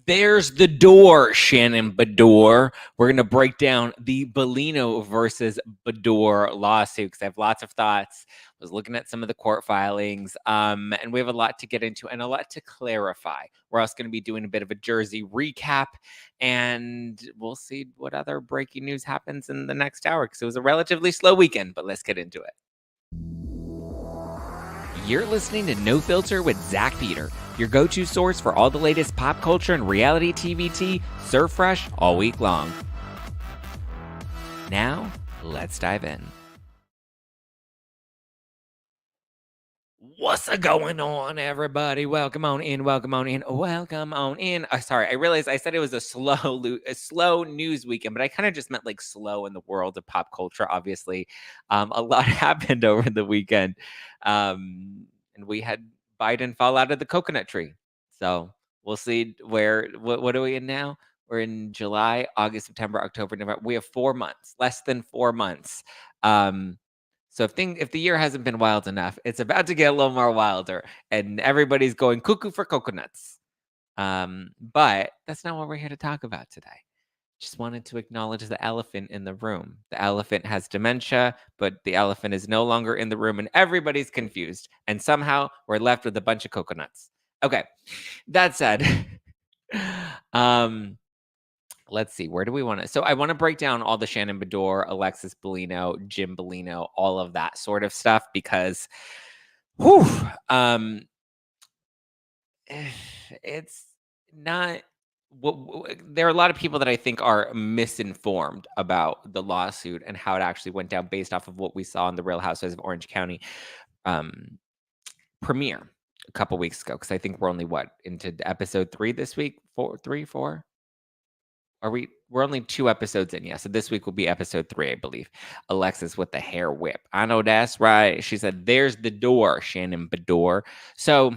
There's the door, Shannon Beador. We're going to break down the Bellino versus Beador lawsuit because I have lots of thoughts. I was looking at some of the court filings, and we have a lot to get into and a lot to clarify. We're also going to be doing a bit of a Jersey recap, and we'll see what other breaking news happens in the next hour because it was a relatively slow weekend, but let's get into it. You're listening to No Filter with Zack Pack, your go-to source for all the latest pop culture and reality TV tea, served fresh all week long. Now, let's dive in. What's going on, everybody? Welcome on in. Sorry, I realized I said it was a slow news weekend, but I kind of just meant like slow in the world of pop culture. Obviously, a lot happened over the weekend, and we had Biden fall out of the coconut tree. So we'll see what are we in now? We're in July, August, September, October, November. We have 4 months, less than 4 months. So if the year hasn't been wild enough, it's about to get a little more wilder, and everybody's going cuckoo for coconuts. But that's not what we're here to talk about today. Just wanted to acknowledge the elephant in the room. The elephant has dementia, but the elephant is no longer in the room, and everybody's confused. And somehow we're left with a bunch of coconuts. Okay, that said, let's see, where do we want to? So I want to break down all the Shannon Beador, Alexis Bellino, Jim Bellino, all of that sort of stuff because, it's not. There are a lot of people that I think are misinformed about the lawsuit and how it actually went down based off of what we saw in the Real Housewives of Orange County premiere a couple weeks ago. Because I think we're only into episode 3 this week, 4. We're only 2 episodes in, yeah. So this week will be episode 3, I believe. Alexis with the hair whip. I know that's right. She said, "There's the door, Shannon Beador." So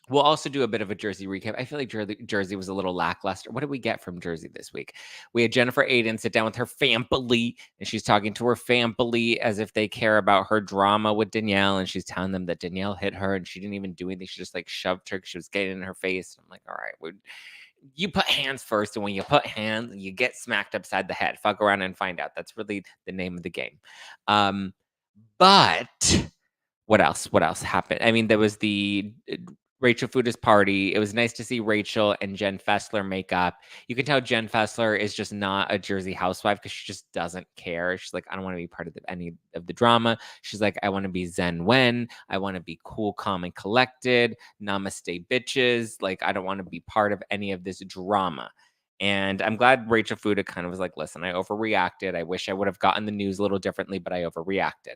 we'll also do a bit of a Jersey recap. I feel like Jersey was a little lackluster. What did we get from Jersey this week? We had Jennifer Aiden sit down with her family, and she's talking to her family as if they care about her drama with Danielle, and she's telling them that Danielle hit her, and she didn't even do anything. She just like shoved her because she was getting in her face. I'm like, all right, you put hands first, and when you put hands, you get smacked upside the head. Fuck around and find out. That's really the name of the game. But what else? What else happened? I mean, there was the Rachel Fuda's party. It was nice to see Rachel and Jen Fessler make up. You can tell Jen Fessler is just not a Jersey housewife because she just doesn't care. She's like, I don't want to be part of any of the drama. She's like, I want to be Zen Wen. I want to be cool, calm, and collected. Namaste, bitches. Like, I don't want to be part of any of this drama. And I'm glad Rachel Fuda kind of was like, listen, I overreacted. I wish I would have gotten the news a little differently, but I overreacted.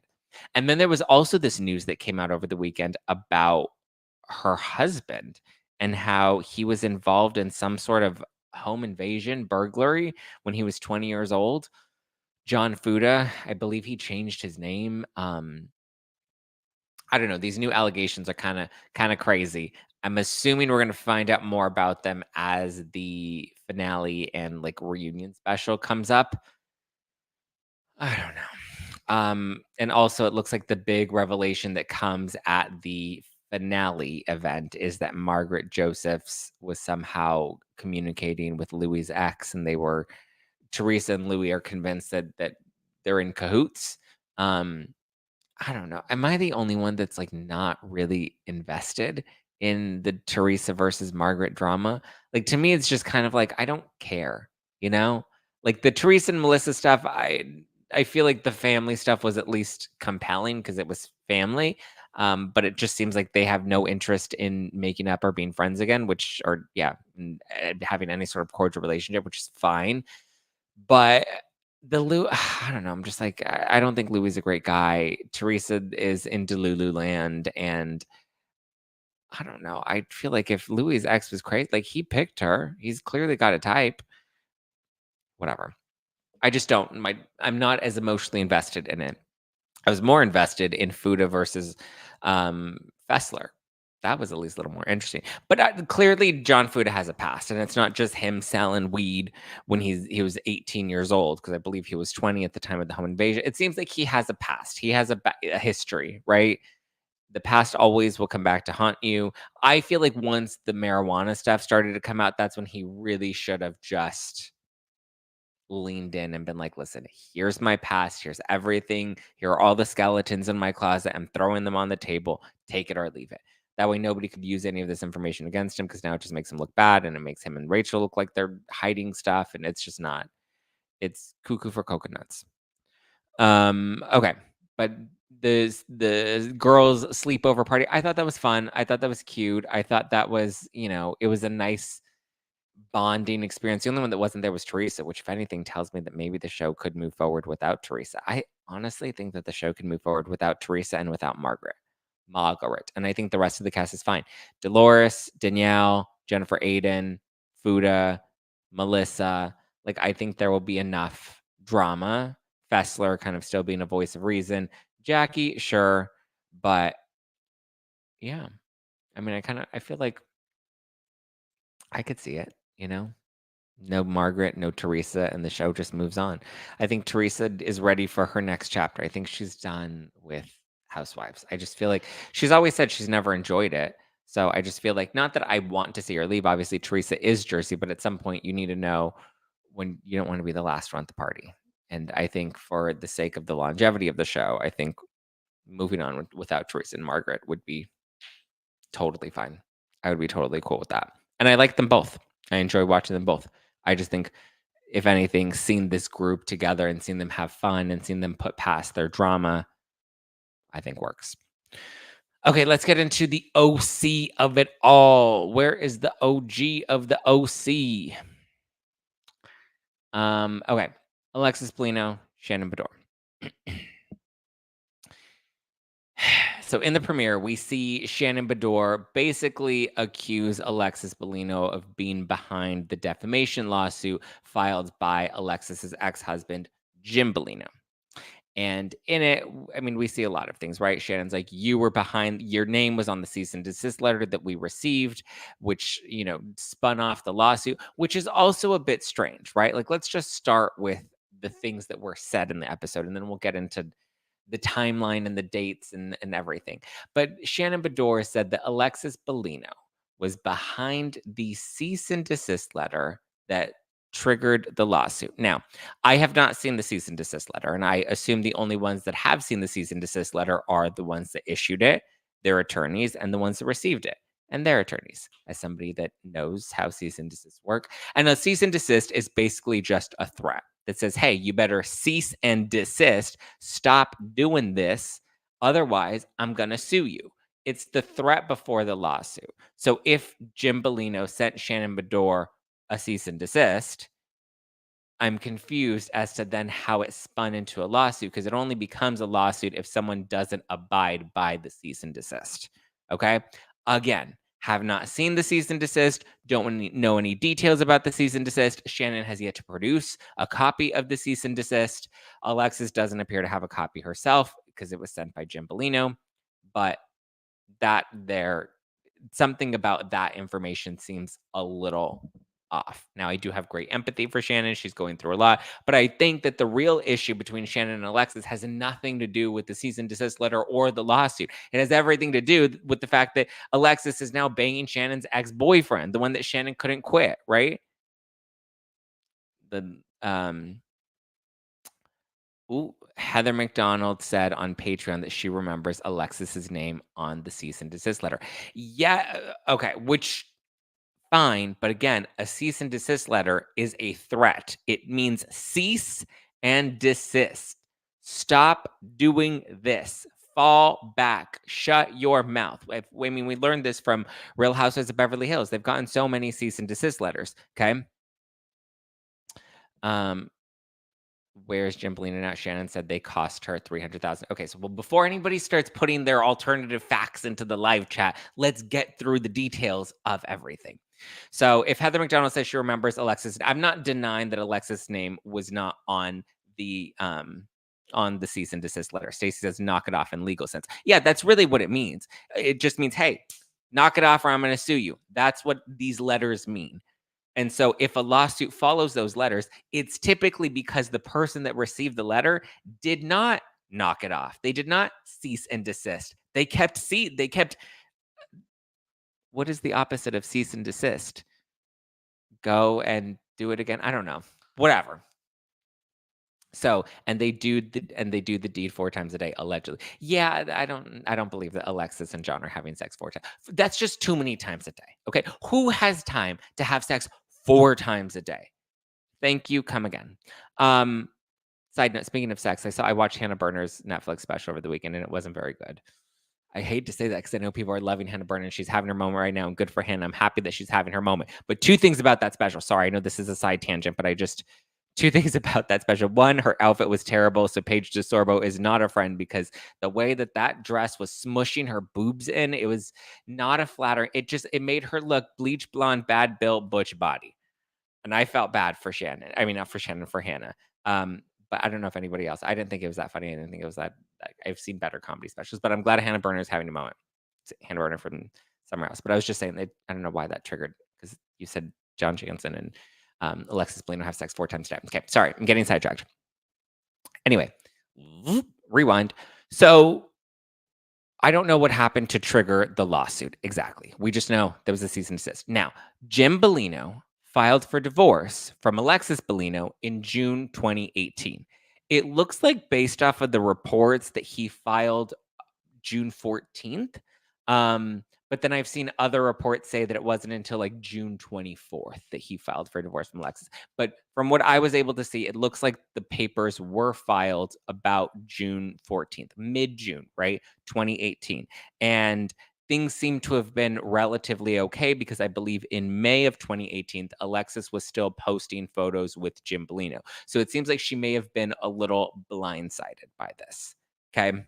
And then there was also this news that came out over the weekend about her husband and how he was involved in some sort of home invasion burglary when he was 20 years old. John Fuda, I believe he changed his name. I don't know. These new allegations are kind of crazy. I'm assuming we're going to find out more about them as the finale and like reunion special comes up. I don't know. And also it looks like the big revelation that comes at the finale event is that Margaret Josephs was somehow communicating with Louis' ex, and Teresa and Louis are convinced that they're in cahoots. I don't know. Am I the only one that's like not really invested in the Teresa versus Margaret drama? Like, to me, it's just kind of like, I don't care, you know? Like the Teresa and Melissa stuff, I feel like the family stuff was at least compelling because it was family. But it just seems like they have no interest in making up or being friends again, having any sort of cordial relationship, which is fine. But I don't know. I'm just like, I don't think Louis is a great guy. Teresa is into Lululand, and I don't know. I feel like if Louis' ex was crazy, like he picked her, he's clearly got a type. Whatever. I just don't. I'm not as emotionally invested in it. I was more invested in Fuda versus Fessler. That was at least a little more interesting. But clearly, John Fuda has a past, and it's not just him selling weed when he was 18 years old, because I believe he was 20 at the time of the home invasion. It seems like he has a past. He has a history, right? The past always will come back to haunt you. I feel like once the marijuana stuff started to come out, that's when he really should have just leaned in and been like, listen, here's my past, here's everything, here are all the skeletons in my closet. I'm throwing them on the table. Take it or leave it. That way, nobody could use any of this information against him because now it just makes him look bad and it makes him and Rachel look like they're hiding stuff. And it's just not, it's cuckoo for coconuts. Okay. But the girls' sleepover party, I thought that was fun. I thought that was cute. I thought that was, it was a nice bonding experience. The only one that wasn't there was Teresa, which, if anything, tells me that maybe the show could move forward without Teresa. I honestly think that the show can move forward without Teresa and without Margaret. And I think the rest of the cast is fine. Dolores, Danielle, Jennifer Aiden, Fuda, Melissa. Like, I think there will be enough drama. Fessler kind of still being a voice of reason. Jackie, sure. But yeah, I mean, I feel like I could see it, No Margaret, no Teresa, and the show just moves on. I think Teresa is ready for her next chapter. I think she's done with Housewives. I just feel like she's always said she's never enjoyed it. So I just feel like, not that I want to see her leave. Obviously, Teresa is Jersey, but at some point you need to know when you don't want to be the last one at the party. And I think for the sake of the longevity of the show, I think moving on without Teresa and Margaret would be totally fine. I would be totally cool with that. And I like them both. I enjoy watching them both. I just think, if anything, seeing this group together and seeing them have fun and seeing them put past their drama, I think works. Okay, let's get into the OC of it all. Where is the OG of the OC? Okay. Alexis Bellino, Shannon Beador. So in the premiere, we see Shannon Beador basically accuse Alexis Bellino of being behind the defamation lawsuit filed by Alexis's ex-husband, Jim Bellino. And in it, I mean, we see a lot of things, right? Shannon's like, you were behind, your name was on the cease and desist letter that we received, which, spun off the lawsuit, which is also a bit strange, right? Like, let's just start with the things that were said in the episode, and then we'll get into the timeline and the dates and everything. But Shannon Beador said that Alexis Bellino was behind the cease and desist letter that triggered the lawsuit. Now, I have not seen the cease and desist letter, and I assume the only ones that have seen the cease and desist letter are the ones that issued it, their attorneys, and the ones that received it, and their attorneys. As somebody that knows how cease and desist work, and a cease and desist is basically just a threat that says, hey, you better cease and desist, stop doing this, otherwise I'm going to sue you. It's the threat before the lawsuit. So if Jim Bellino sent Shannon Beador a cease and desist, I'm confused as to then how it spun into a lawsuit, because it only becomes a lawsuit if someone doesn't abide by the cease and desist. Okay? Again, have not seen the cease and desist, don't know any details about the cease and desist. Shannon has yet to produce a copy of the cease and desist. Alexis doesn't appear to have a copy herself because it was sent by Jim Bellino, but something about that information seems a little off. Now, I do have great empathy for Shannon. She's going through a lot, but I think that the real issue between Shannon and Alexis has nothing to do with the cease and desist letter or the lawsuit. It has everything to do with the fact that Alexis is now banging Shannon's ex-boyfriend, the one that Shannon couldn't quit, right? Heather McDonald said on Patreon that she remembers Alexis's name on the cease and desist letter. Yeah, okay, which fine, but again, a cease and desist letter is a threat. It means cease and desist. Stop doing this. Fall back. Shut your mouth. We learned this from Real Housewives of Beverly Hills. They've gotten so many cease and desist letters. Okay. Where's Jim Bellino now? Shannon said they cost her $300,000. Okay, so before anybody starts putting their alternative facts into the live chat, let's get through the details of everything. So if Heather McDonald says she remembers Alexis, I'm not denying that Alexis' name was not on the cease and desist letter. Stacey says knock it off in legal sense. Yeah, that's really what it means. It just means, hey, knock it off or I'm going to sue you. That's what these letters mean. And so if a lawsuit follows those letters, it's typically because the person that received the letter did not knock it off. They did not cease and desist. They kept what is the opposite of cease and desist? Go and do it again? I don't know. Whatever. So, and they do the deed 4 times a day, allegedly. Yeah, I don't believe that Alexis and John are having sex 4 times. That's just too many times a day. Okay. Who has time to have sex 4 times a day? Thank you. Come again. Um, Side note, speaking of sex, I watched Hannah Berner's Netflix special over the weekend and it wasn't very good. I hate to say that because I know people are loving Hannah Berner and she's having her moment right now, and good for Hannah. I'm happy that she's having her moment. But 2 things about that special. Sorry, I know this is a side tangent, but 2 things about that special. One, her outfit was terrible, so Paige DeSorbo is not a friend because the way that dress was smushing her boobs in, it was not a flattering. It made her look bleach blonde, bad built, butch body. And I felt bad for Shannon. I mean, not for Shannon, for Hannah. But I don't know if anybody else. I didn't think it was that funny. I didn't think it was that. I've seen better comedy specials, but I'm glad Hannah Berner is having a moment. It's Hannah Berner from somewhere else. But I was just saying that I don't know why that triggered because you said John Jansen and Alexis Bellino have sex 4 times a day. Okay, sorry, I'm getting sidetracked. Anyway, rewind. So I don't know what happened to trigger the lawsuit exactly. We just know there was a cease and desist. Now, Jim Bellino filed for divorce from Alexis Bellino in June 2018. It looks like, based off of the reports, that he filed June 14th. But then I've seen other reports say that it wasn't until like June 24th that he filed for divorce from Alexis. But from what I was able to see, it looks like the papers were filed about June 14th, mid-June, right? 2018. And things seem to have been relatively okay because I believe in May of 2018, Alexis was still posting photos with Jim Bellino. So it seems like she may have been a little blindsided by this. Okay.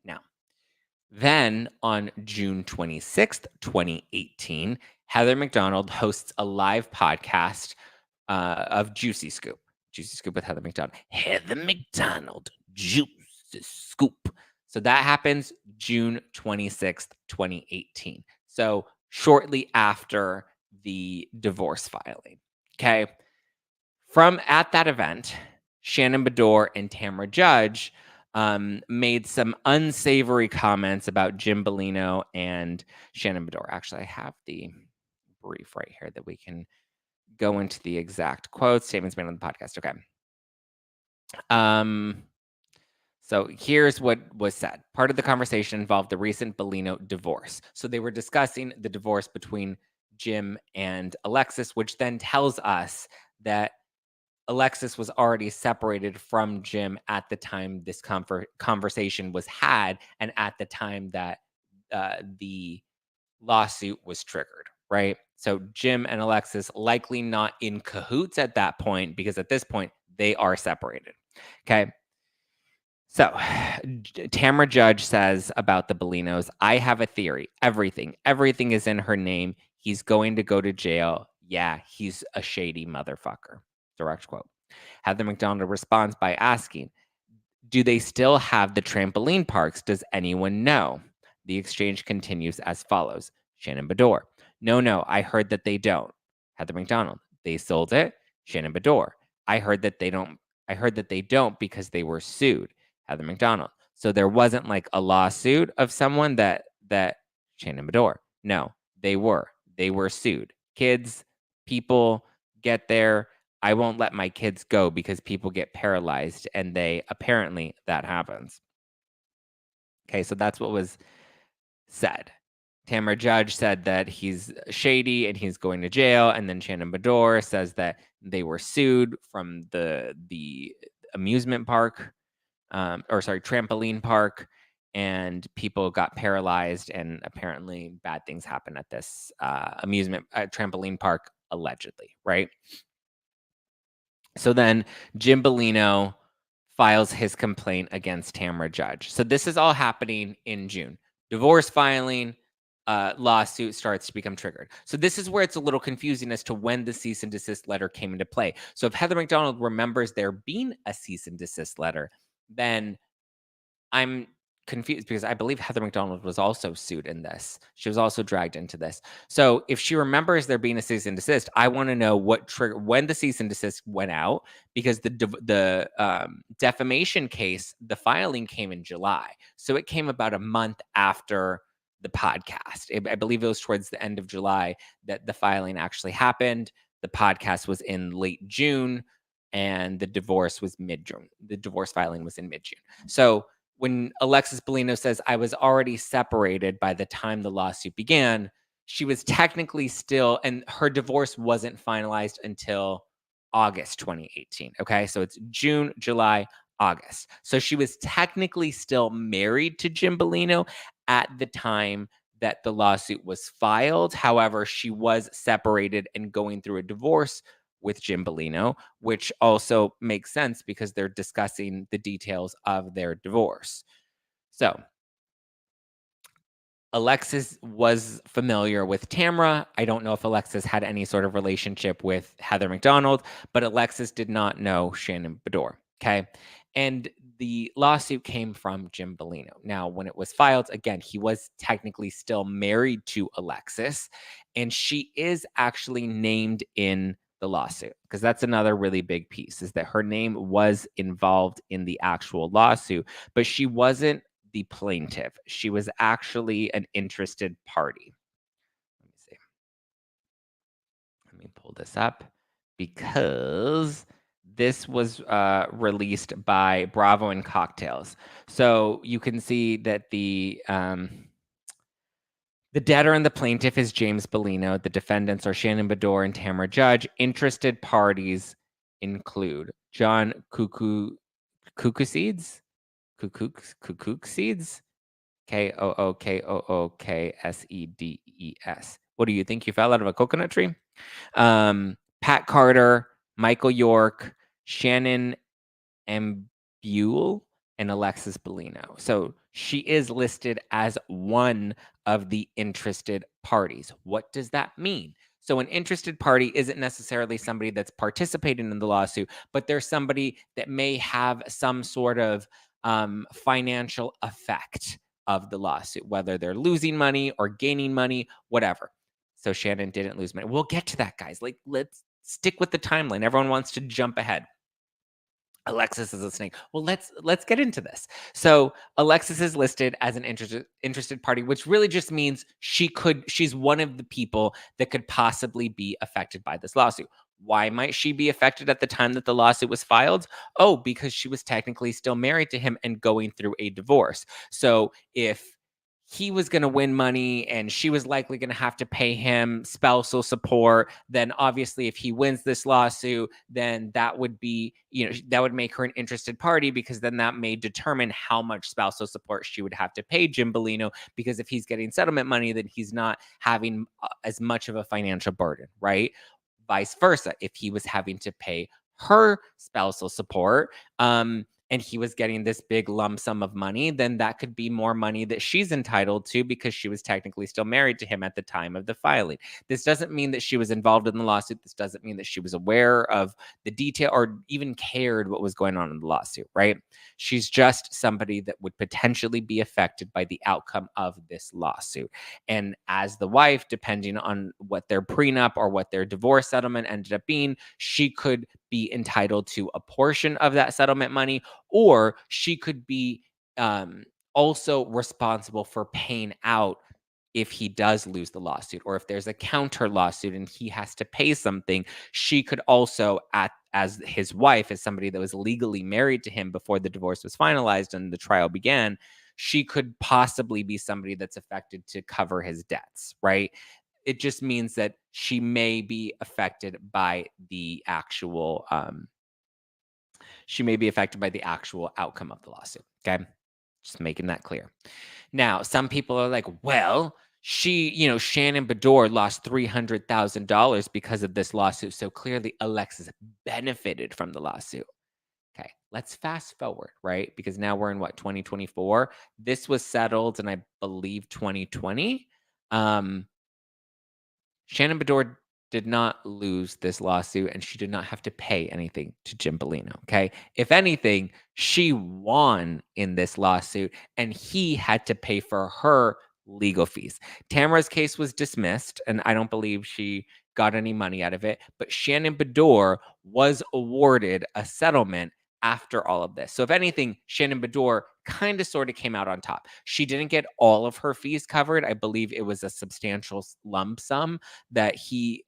Now, then on June 26th, 2018, Heather McDonald hosts a live podcast of Juicy Scoop. Juicy Scoop with Heather McDonald. Heather McDonald, Juicy Scoop. So that happens June 26th, 2018. So shortly after the divorce filing. Okay. From at that event, Shannon Beador and Tamra Judge made some unsavory comments about Jim Bellino and Shannon Beador. Actually, I have the brief right here that we can go into the exact quotes, statements made on the podcast. Okay. So here's what was said. Part of the conversation involved the recent Bellino divorce. So they were discussing the divorce between Jim and Alexis, which then tells us that Alexis was already separated from Jim at the time this conversation was had and at the time that the lawsuit was triggered, right? So Jim and Alexis likely not in cahoots at that point because at this point they are separated. Okay. So Tamra Judge says about the Bellinos, I have a theory. Everything is in her name. He's going to go to jail. Yeah, he's a shady motherfucker. Direct quote. Heather McDonald responds by asking, do they still have the trampoline parks? Does anyone know? The exchange continues as follows. Shannon Beador. No, I heard that they don't. Heather McDonald. They sold it. Shannon Beador. I heard that they don't because they were sued. Heather McDonald. So there wasn't like a lawsuit of someone that Shannon Beador. No, they were sued. Kids, people get there. I won't let my kids go because people get paralyzed and apparently that happens. Okay, so that's what was said. Tamra Judge said that he's shady and he's going to jail. And then Shannon Beador says that they were sued from the amusement park, trampoline park, and people got paralyzed and apparently bad things happen at this trampoline park, allegedly, right? So then Jim Bellino files his complaint against Tamra Judge. So this is all happening in June. Divorce filing, lawsuit starts to become triggered. So this is where it's a little confusing as to when the cease and desist letter came into play. So if Heather McDonald remembers there being a cease and desist letter, then I'm confused because I believe Heather McDonald was also sued in this. She was also dragged into this. So if she remembers there being a cease and desist, I want to know what trigger when the cease and desist went out, because the defamation case, the filing came in July, so it came about a month after the podcast. I believe it was towards the end of July that the filing actually happened. The podcast was in late June, and the divorce was mid June. The divorce filing was in mid June. So when Alexis Bellino says, I was already separated by the time the lawsuit began, she was technically still, and her divorce wasn't finalized until August 2018. Okay. So it's June, July, August. So she was technically still married to Jim Bellino at the time that the lawsuit was filed. However, she was separated and going through a divorce with Jim Bellino, which also makes sense because they're discussing the details of their divorce. So Alexis was familiar with Tamra. I don't know if Alexis had any sort of relationship with Heather McDonald, but Alexis did not know Shannon Beador. Okay. And the lawsuit came from Jim Bellino. Now, when it was filed, again, he was technically still married to Alexis, and she is actually named in the lawsuit, because that's another really big piece, is that her name was involved in the actual lawsuit, but she wasn't the plaintiff. She was actually an interested party. Let me see. Let me pull this up, because this was released by Bravo and Cocktails. So you can see that the debtor and the plaintiff is James Bellino. The defendants are Shannon Beador and Tamra Judge. Interested parties include John Kookooseeds, Kookookseds. What do you think? You fell out of a coconut tree? Pat Carter, Michael York, Shannon Ambule, and Alexis Bellino. So she is listed as one of the interested parties. What does that mean? So an interested party isn't necessarily somebody that's participating in the lawsuit, but there's somebody that may have some sort of financial effect of the lawsuit, whether they're losing money or gaining money, whatever. So Shannon didn't lose money. We'll get to that, guys. Like, let's stick with the timeline. Everyone wants to jump ahead. Alexis is listening. Well, let's get into this. So Alexis is listed as an interested party, which really just means she's one of the people that could possibly be affected by this lawsuit. Why might she be affected at the time that the lawsuit was filed? Oh, because she was technically still married to him and going through a divorce. So if he was going to win money and she was likely going to have to pay him spousal support, then obviously if he wins this lawsuit, then that would be, that would make her an interested party, because then that may determine how much spousal support she would have to pay Jim Bellino, because if he's getting settlement money, then he's not having as much of a financial burden, right? Vice versa, if he was having to pay her spousal support, and he was getting this big lump sum of money, then that could be more money that she's entitled to, because she was technically still married to him at the time of the filing. This doesn't mean that she was involved in the lawsuit. This doesn't mean that she was aware of the detail or even cared what was going on in the lawsuit, right? She's just somebody that would potentially be affected by the outcome of this lawsuit. And as the wife, depending on what their prenup or what their divorce settlement ended up being, she could be entitled to a portion of that settlement money, or she could be also responsible for paying out if he does lose the lawsuit, or if there's a counter lawsuit and he has to pay something. She could also, as his wife, as somebody that was legally married to him before the divorce was finalized and the trial began, she could possibly be somebody that's affected to cover his debts, right? It just means that she may be affected by the actual outcome of the lawsuit. Okay. Just making that clear. Now, some people are like, well, Shannon Beador lost $300,000 because of this lawsuit. So clearly Alexis benefited from the lawsuit. Okay, let's fast forward, right? Because now we're in 2024. This was settled in, I believe, 2020. Shannon Beador did not lose this lawsuit, and she did not have to pay anything to Jim Bellino, okay? If anything, she won in this lawsuit, and he had to pay for her legal fees. Tamra's case was dismissed, and I don't believe she got any money out of it, but Shannon Beador was awarded a settlement after all of this. So if anything, Shannon Beador kind of sort of came out on top. She didn't get all of her fees covered. I believe it was a substantial lump sum that he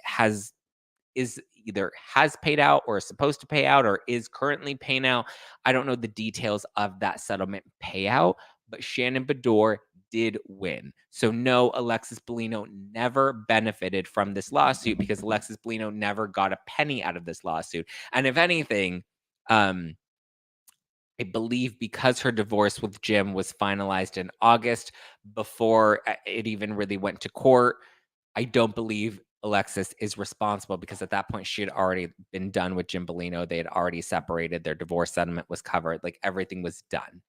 is either has paid out or is supposed to pay out or is currently paying out. I don't know the details of that settlement payout, but Shannon Beador did win. So no, Alexis Bellino never benefited from this lawsuit because Alexis Bellino never got a penny out of this lawsuit. And if anything, I believe because her divorce with Jim was finalized in August before it even really went to court, I don't believe Alexis is responsible because at that point she had already been done with Jim Bellino. They had already separated. Their divorce settlement was covered. Like everything was done.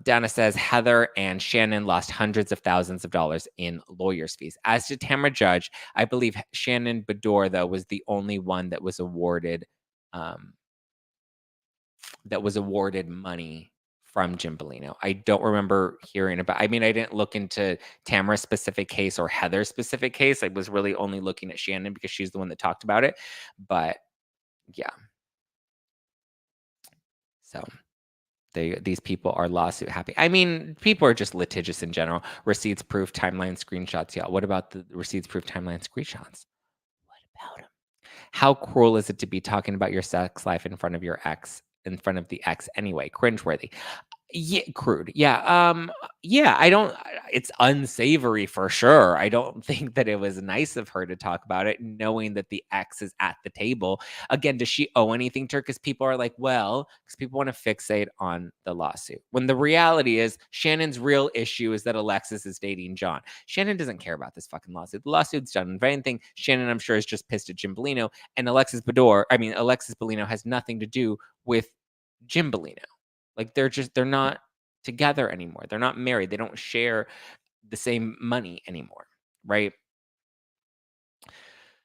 Dana says Heather and Shannon lost hundreds of thousands of dollars in lawyers' fees. As did Tamra Judge. I believe Shannon Beador, though, was the only one that was awarded money from Jim Bellino. I don't remember hearing about. I mean, I didn't look into Tamara's specific case or Heather's specific case. I was really only looking at Shannon because she's the one that talked about it. But yeah. So these people are lawsuit happy. I mean, people are just litigious in general. Receipts, proof, timeline, screenshots. Yeah. What about the receipts, proof, timeline, screenshots? What about them? How cruel is it to be talking about your sex life in front of your ex, in front of the ex anyway? Cringeworthy. Yeah, crude. Yeah, I don't it's unsavory for sure. I don't think that it was nice of her to talk about it knowing that the ex is at the table. Again, does she owe anything to her? Because people are like, well, because people want to fixate on the lawsuit. When the reality is Shannon's real issue is that Alexis is dating John. Shannon doesn't care about this fucking lawsuit. The lawsuit's done. If anything, Shannon, I'm sure, is just pissed at Jim Bellino. And Alexis Bellino has nothing to do with Jim Bellino. Like they're not together anymore. They're not married. They don't share the same money anymore, right?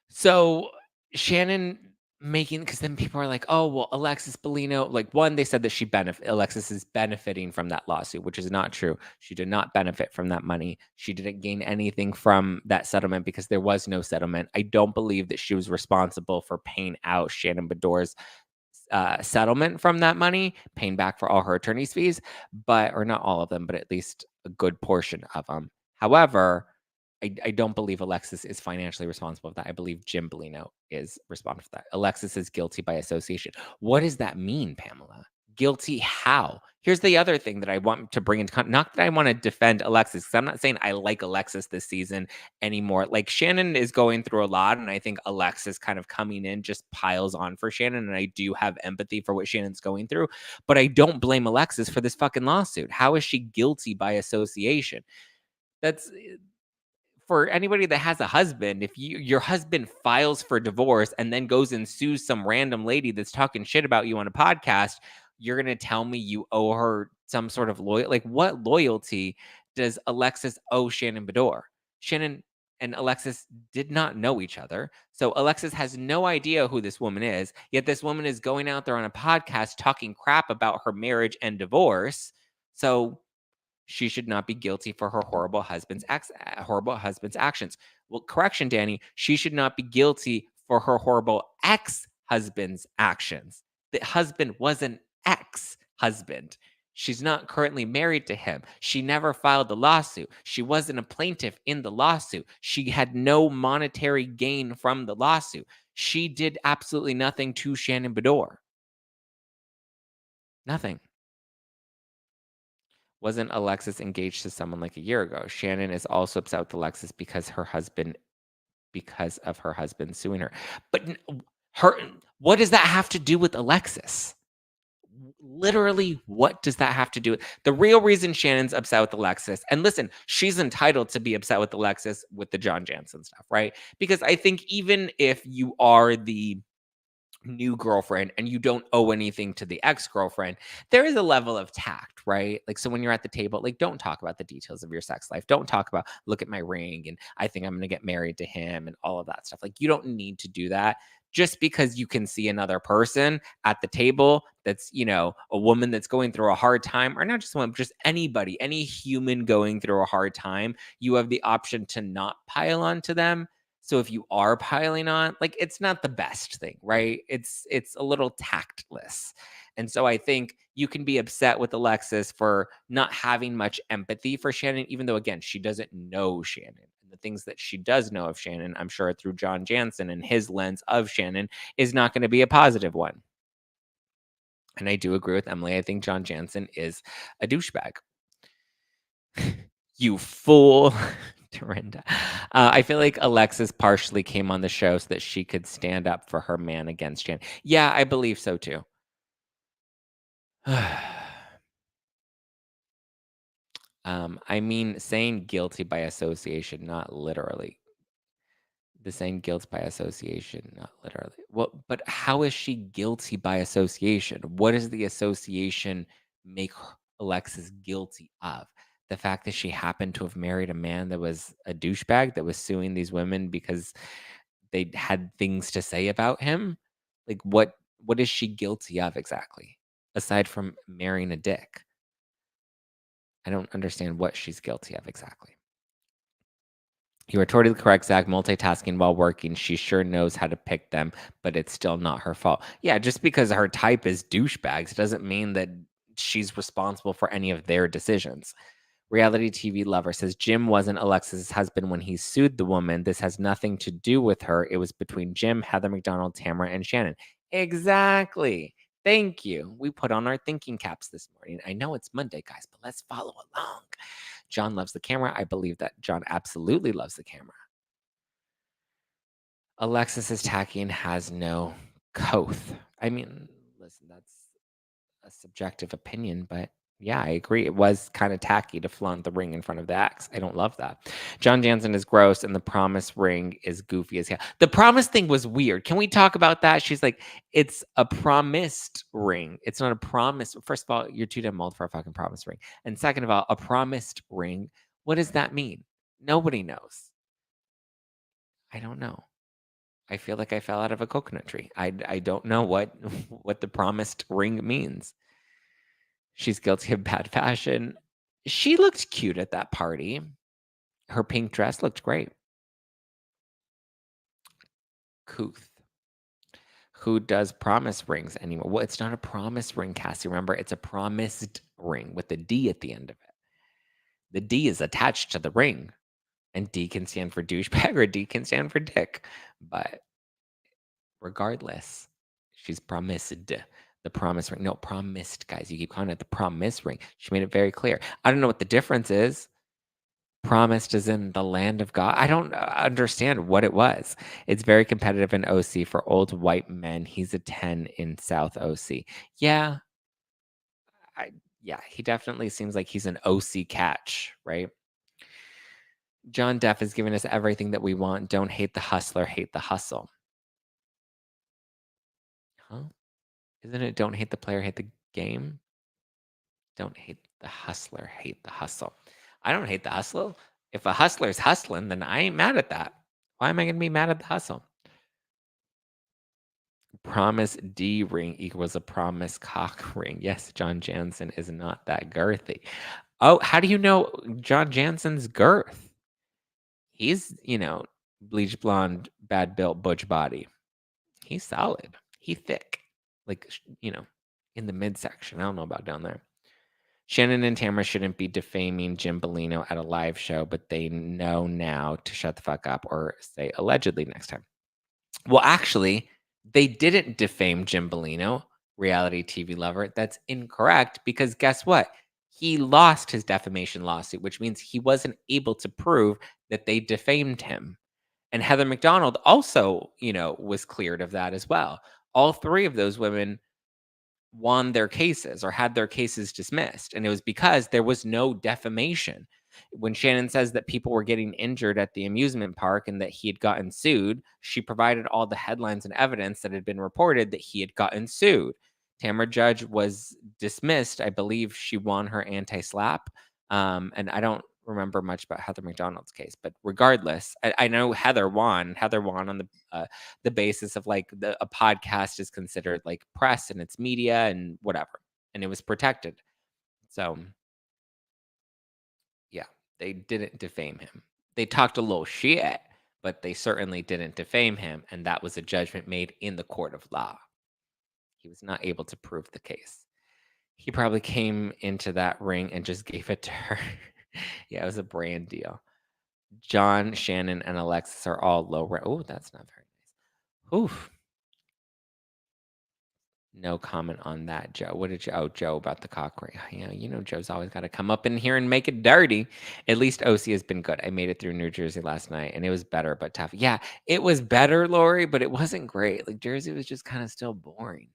So Shannon making because then people are like, oh well, Alexis Bellino. Like one, they said that Alexis is benefiting from that lawsuit, which is not true. She did not benefit from that money. She didn't gain anything from that settlement because there was no settlement. I don't believe that she was responsible for paying out Shannon Beador's settlement from that money, paying back for all her attorney's fees, or not all of them, but at least a good portion of them. However, I don't believe Alexis is financially responsible for that. I believe Jim Bellino is responsible for that. Alexis is guilty by association. What does that mean, Pamela? Guilty how? Here's the other thing that I want to bring into not that I want to defend Alexis, because I'm not saying I like Alexis this season anymore. Like Shannon is going through a lot, and I think Alexis kind of coming in just piles on for Shannon, and I do have empathy for what Shannon's going through, but I don't blame Alexis for this fucking lawsuit. How is she guilty by association? That's for anybody that has a husband. If your husband files for divorce and then goes and sues some random lady that's talking shit about you on a podcast, you're going to tell me you owe her some sort of loyalty? Like, what loyalty does Alexis owe Shannon Beador? Shannon and Alexis did not know each other. So Alexis has no idea who this woman is. Yet this woman is going out there on a podcast talking crap about her marriage and divorce. So she should not be guilty for her horrible husband's actions. Well, correction, Danny. She should not be guilty for her horrible ex-husband's actions. The husband was an ex-husband. She's not currently married to him. She never filed the lawsuit. She wasn't a plaintiff in the lawsuit. She had no monetary gain from the lawsuit. She did absolutely nothing to Shannon Beador. Nothing. Wasn't Alexis engaged to someone like a year ago? Shannon is also upset with Alexis because of her husband suing her. But what does that have to do with Alexis? Literally, what does that have to do with the real reason Shannon's upset with Alexis? And listen, she's entitled to be upset with Alexis with the John Jansen stuff, right? Because I think even if you are the new girlfriend and you don't owe anything to the ex-girlfriend, there is a level of tact, right? Like, so when you're at the table, like, don't talk about the details of your sex life. Don't talk about, look at my ring and I think I'm going to get married to him and all of that stuff. Like, you don't need to do that just because you can see another person at the table that's, a woman that's going through a hard time, or not just one, just anybody, any human going through a hard time. You have the option to not pile onto them. So if you are piling on, like, it's not the best thing, right? It's a little tactless. And so I think you can be upset with Alexis for not having much empathy for Shannon, even though, again, she doesn't know Shannon. And the things that she does know of Shannon, I'm sure through John Jansen and his lens of Shannon, is not going to be a positive one. And I do agree with Emily. I think John Jansen is a douchebag. You fool. Dorinda. I feel like Alexis partially came on the show so that she could stand up for her man against Shannon. Yeah, I believe so too. I mean, saying guilty by association, not literally. The saying guilt by association, not literally. Well, but how is she guilty by association? What does the association make Alexis guilty of? The fact that she happened to have married a man that was a douchebag that was suing these women because they had things to say about him? Like, what is she guilty of exactly? Aside from marrying a dick. I don't understand what she's guilty of exactly. You are totally correct, Zach. Multitasking while working. She sure knows how to pick them, but it's still not her fault. Yeah, just because her type is douchebags doesn't mean that she's responsible for any of their decisions. Reality TV lover says Jim wasn't Alexis's husband when he sued the woman. This has nothing to do with her. It was between Jim, Heather McDonald, Tamra, and Shannon. Exactly. Thank you. We put on our thinking caps this morning. I know it's Monday, guys, but let's follow along. John loves the camera. I believe that John absolutely loves the camera. Alexis is tacky and has no coth. I mean, listen, that's a subjective opinion, but yeah, I agree. It was kind of tacky to flaunt the ring in front of the ex. I don't love that. John Jansen is gross, and the promise ring is goofy as hell. The promise thing was weird. Can we talk about that? She's like, it's a promised ring. It's not a promise. First of all, you're too damn old for a fucking promise ring. And second of all, a promised ring. What does that mean? Nobody knows. I don't know. I feel like I fell out of a coconut tree. I don't know what what the promised ring means. She's guilty of bad fashion. She looked cute at that party. Her pink dress looked great. Couth. Who does promise rings anymore? Well, it's not a promise ring, Cassie. Remember, it's a promised ring with a D at the end of it. The D is attached to the ring, and D can stand for douchebag or D can stand for dick. But regardless, she's promised the promise ring. No, promised, guys. You keep calling it the promise ring. She made it very clear. I don't know what the difference is. Promised is in the land of God. I don't understand what it was. It's very competitive in OC for old white men. He's a 10 in South OC. Yeah, yeah, he definitely seems like he's an OC catch, right? John Deff is giving us everything that we want. Don't hate the hustler, hate the hustle. Huh? Isn't it don't hate the player, hate the game? Don't hate the hustler, hate the hustle. I don't hate the hustle. If a hustler's hustling, then I ain't mad at that. Why am I going to be mad at the hustle? Promise D ring equals a promise cock ring. Yes, John Jansen is not that girthy. Oh, how do you know John Jansen's girth? He's, bleach blonde, bad built, butch body. He's solid. He thick. Like, in the midsection. I don't know about down there. Shannon and Tamara shouldn't be defaming Jim Bellino at a live show, but they know now to shut the fuck up or say allegedly next time. Well, actually, they didn't defame Jim Bellino, reality TV lover. That's incorrect because guess what? He lost his defamation lawsuit, which means he wasn't able to prove that they defamed him. And Heather McDonald also, was cleared of that as well. All three of those women won their cases or had their cases dismissed. And it was because there was no defamation. When Shannon says that people were getting injured at the amusement park and that he had gotten sued, she provided all the headlines and evidence that had been reported that he had gotten sued. Tamra Judge was dismissed. I believe she won her anti-slap. And I don't remember much about Heather McDonald's case, but regardless, I know Heather won. Heather won on the basis of like a podcast is considered like press and it's media and whatever, and it was protected. So yeah, they didn't defame him. They talked a little shit, but they certainly didn't defame him, and that was a judgment made in the court of law. He was not able to prove the case. He probably came into that ring and just gave it to her. Yeah, it was a brand deal. John, Shannon, and Alexis are all low rent. Oh, that's not very nice. Oof. No comment on that, Joe. What did you? Oh, Joe about the cock ring. Yeah, Joe's always got to come up in here and make it dirty. At least OC has been good. I made it through New Jersey last night, and it was better, but tough. Yeah, it was better, Lori, but it wasn't great. Like Jersey was just kind of still boring.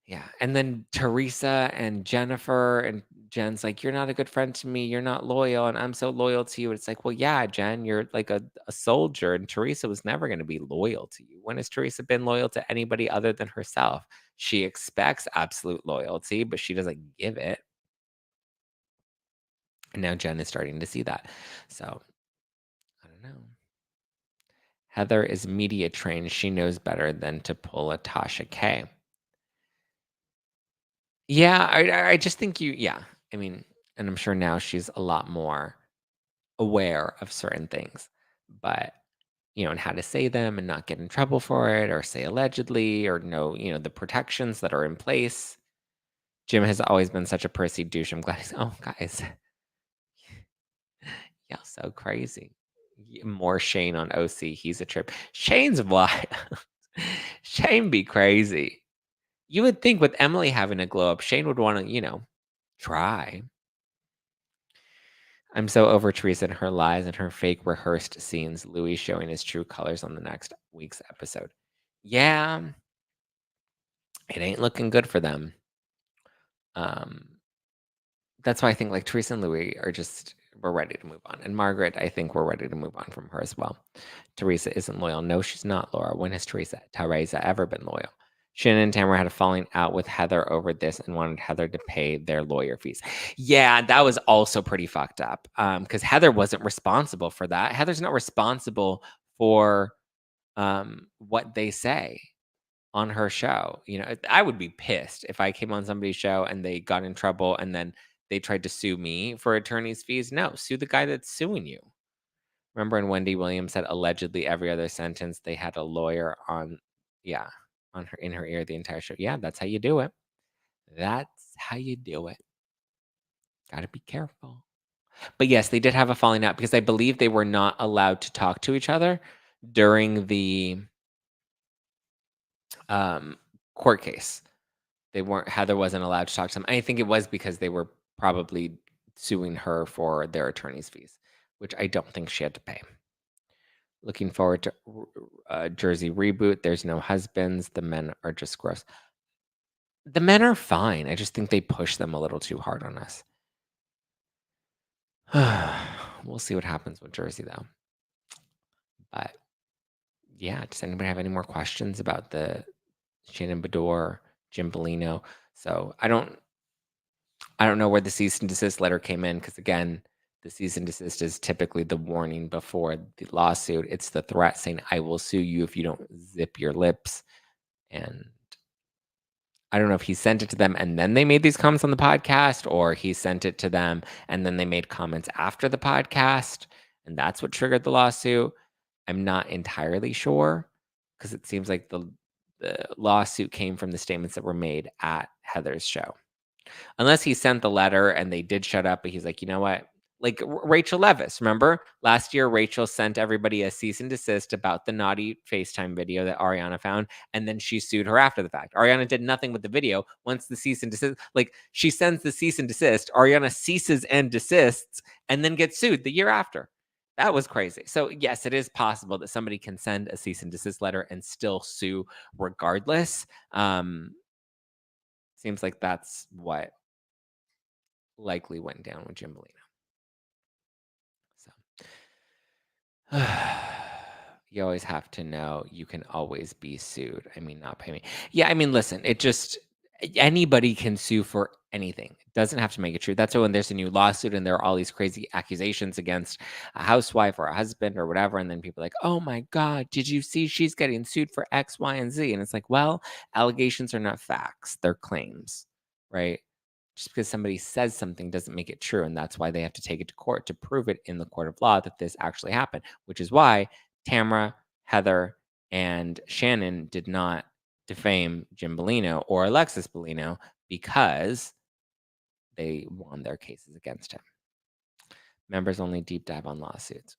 Yeah, and then Teresa and Jennifer and Jen's like, "You're not a good friend to me. You're not loyal, and I'm so loyal to you." It's like, well, yeah, Jen, you're like a soldier, and Teresa was never going to be loyal to you. When has Teresa been loyal to anybody other than herself? She expects absolute loyalty, but she doesn't give it. And now Jen is starting to see that. So I don't know. Heather is media trained. She knows better than to pull a Tasha K. Yeah, I just think yeah. I mean, and I'm sure now she's a lot more aware of certain things, but and how to say them and not get in trouble for it or say allegedly or know, the protections that are in place. Jim has always been such a prissy douche. I'm glad oh, guys. Yeah, so crazy. More Shane on OC. He's a trip. Shane's wild. Shane be crazy. You would think with Emily having a glow up, Shane would want to, try. I'm so over Teresa and her lies and her fake rehearsed scenes. Louis showing his true colors on the next week's episode. Yeah, it ain't looking good for them. That's why I think like Teresa and Louis we're ready to move on. And Margaret, I think we're ready to move on from her as well. Teresa isn't loyal. No, she's not, Laura. When has Teresa ever been loyal? Shannon and Tamara had a falling out with Heather over this and wanted Heather to pay their lawyer fees. Yeah, that was also pretty fucked up. Because Heather wasn't responsible for that. Heather's not responsible for what they say on her show. I would be pissed if I came on somebody's show and they got in trouble and then they tried to sue me for attorney's fees. No, sue the guy that's suing you. Remember when Wendy Williams said allegedly every other sentence they had a lawyer on her in her ear the entire show. Yeah, that's how you do it. That's how you do it. Gotta be careful. But yes, they did have a falling out because I believe they were not allowed to talk to each other during the court case. Heather wasn't allowed to talk to them. I think it was because they were probably suing her for their attorney's fees, which I don't think she had to pay. Looking forward to Jersey reboot. There's no husbands. The men are just gross. The men are fine. I just think they push them a little too hard on us. We'll see what happens with Jersey, though. But yeah, does anybody have any more questions about the Shannon Beador, Jim Bellino? So I don't know where the cease and desist letter came in because again, the cease and desist is typically the warning before the lawsuit. It's the threat saying, I will sue you if you don't zip your lips. And I don't know if he sent it to them and then they made these comments on the podcast, or he sent it to them and then they made comments after the podcast. And that's what triggered the lawsuit. I'm not entirely sure because it seems like the lawsuit came from the statements that were made at Heather's show. Unless he sent the letter and they did shut up, but he's like, you know what? Like Rachel Leviss, remember? Last year, Rachel sent everybody a cease and desist about the naughty FaceTime video that Ariana found, and then she sued her after the fact. Ariana did nothing with the video. Once the cease and desist, like she sends the cease and desist, Ariana ceases and desists, and then gets sued the year after. That was crazy. So yes, it is possible that somebody can send a cease and desist letter and still sue regardless. Seems like that's what likely went down with Jim Bellino. So you always have to know you can always be sued. I mean, not pay me. Yeah, I mean, listen, it just anybody can sue for anything. It doesn't have to make it true. That's why when there's a new lawsuit and there are all these crazy accusations against a housewife or a husband or whatever, and then people are like, oh my God, did you see she's getting sued for X, Y, and Z? And it's like, well, allegations are not facts, they're claims, right? Just because somebody says something doesn't make it true. And that's why they have to take it to court to prove it in the court of law that this actually happened, which is why Tamra, Heather, and Shannon did not defame Jim Bellino or Alexis Bellino because they won their cases against him. Members only deep dive on lawsuits.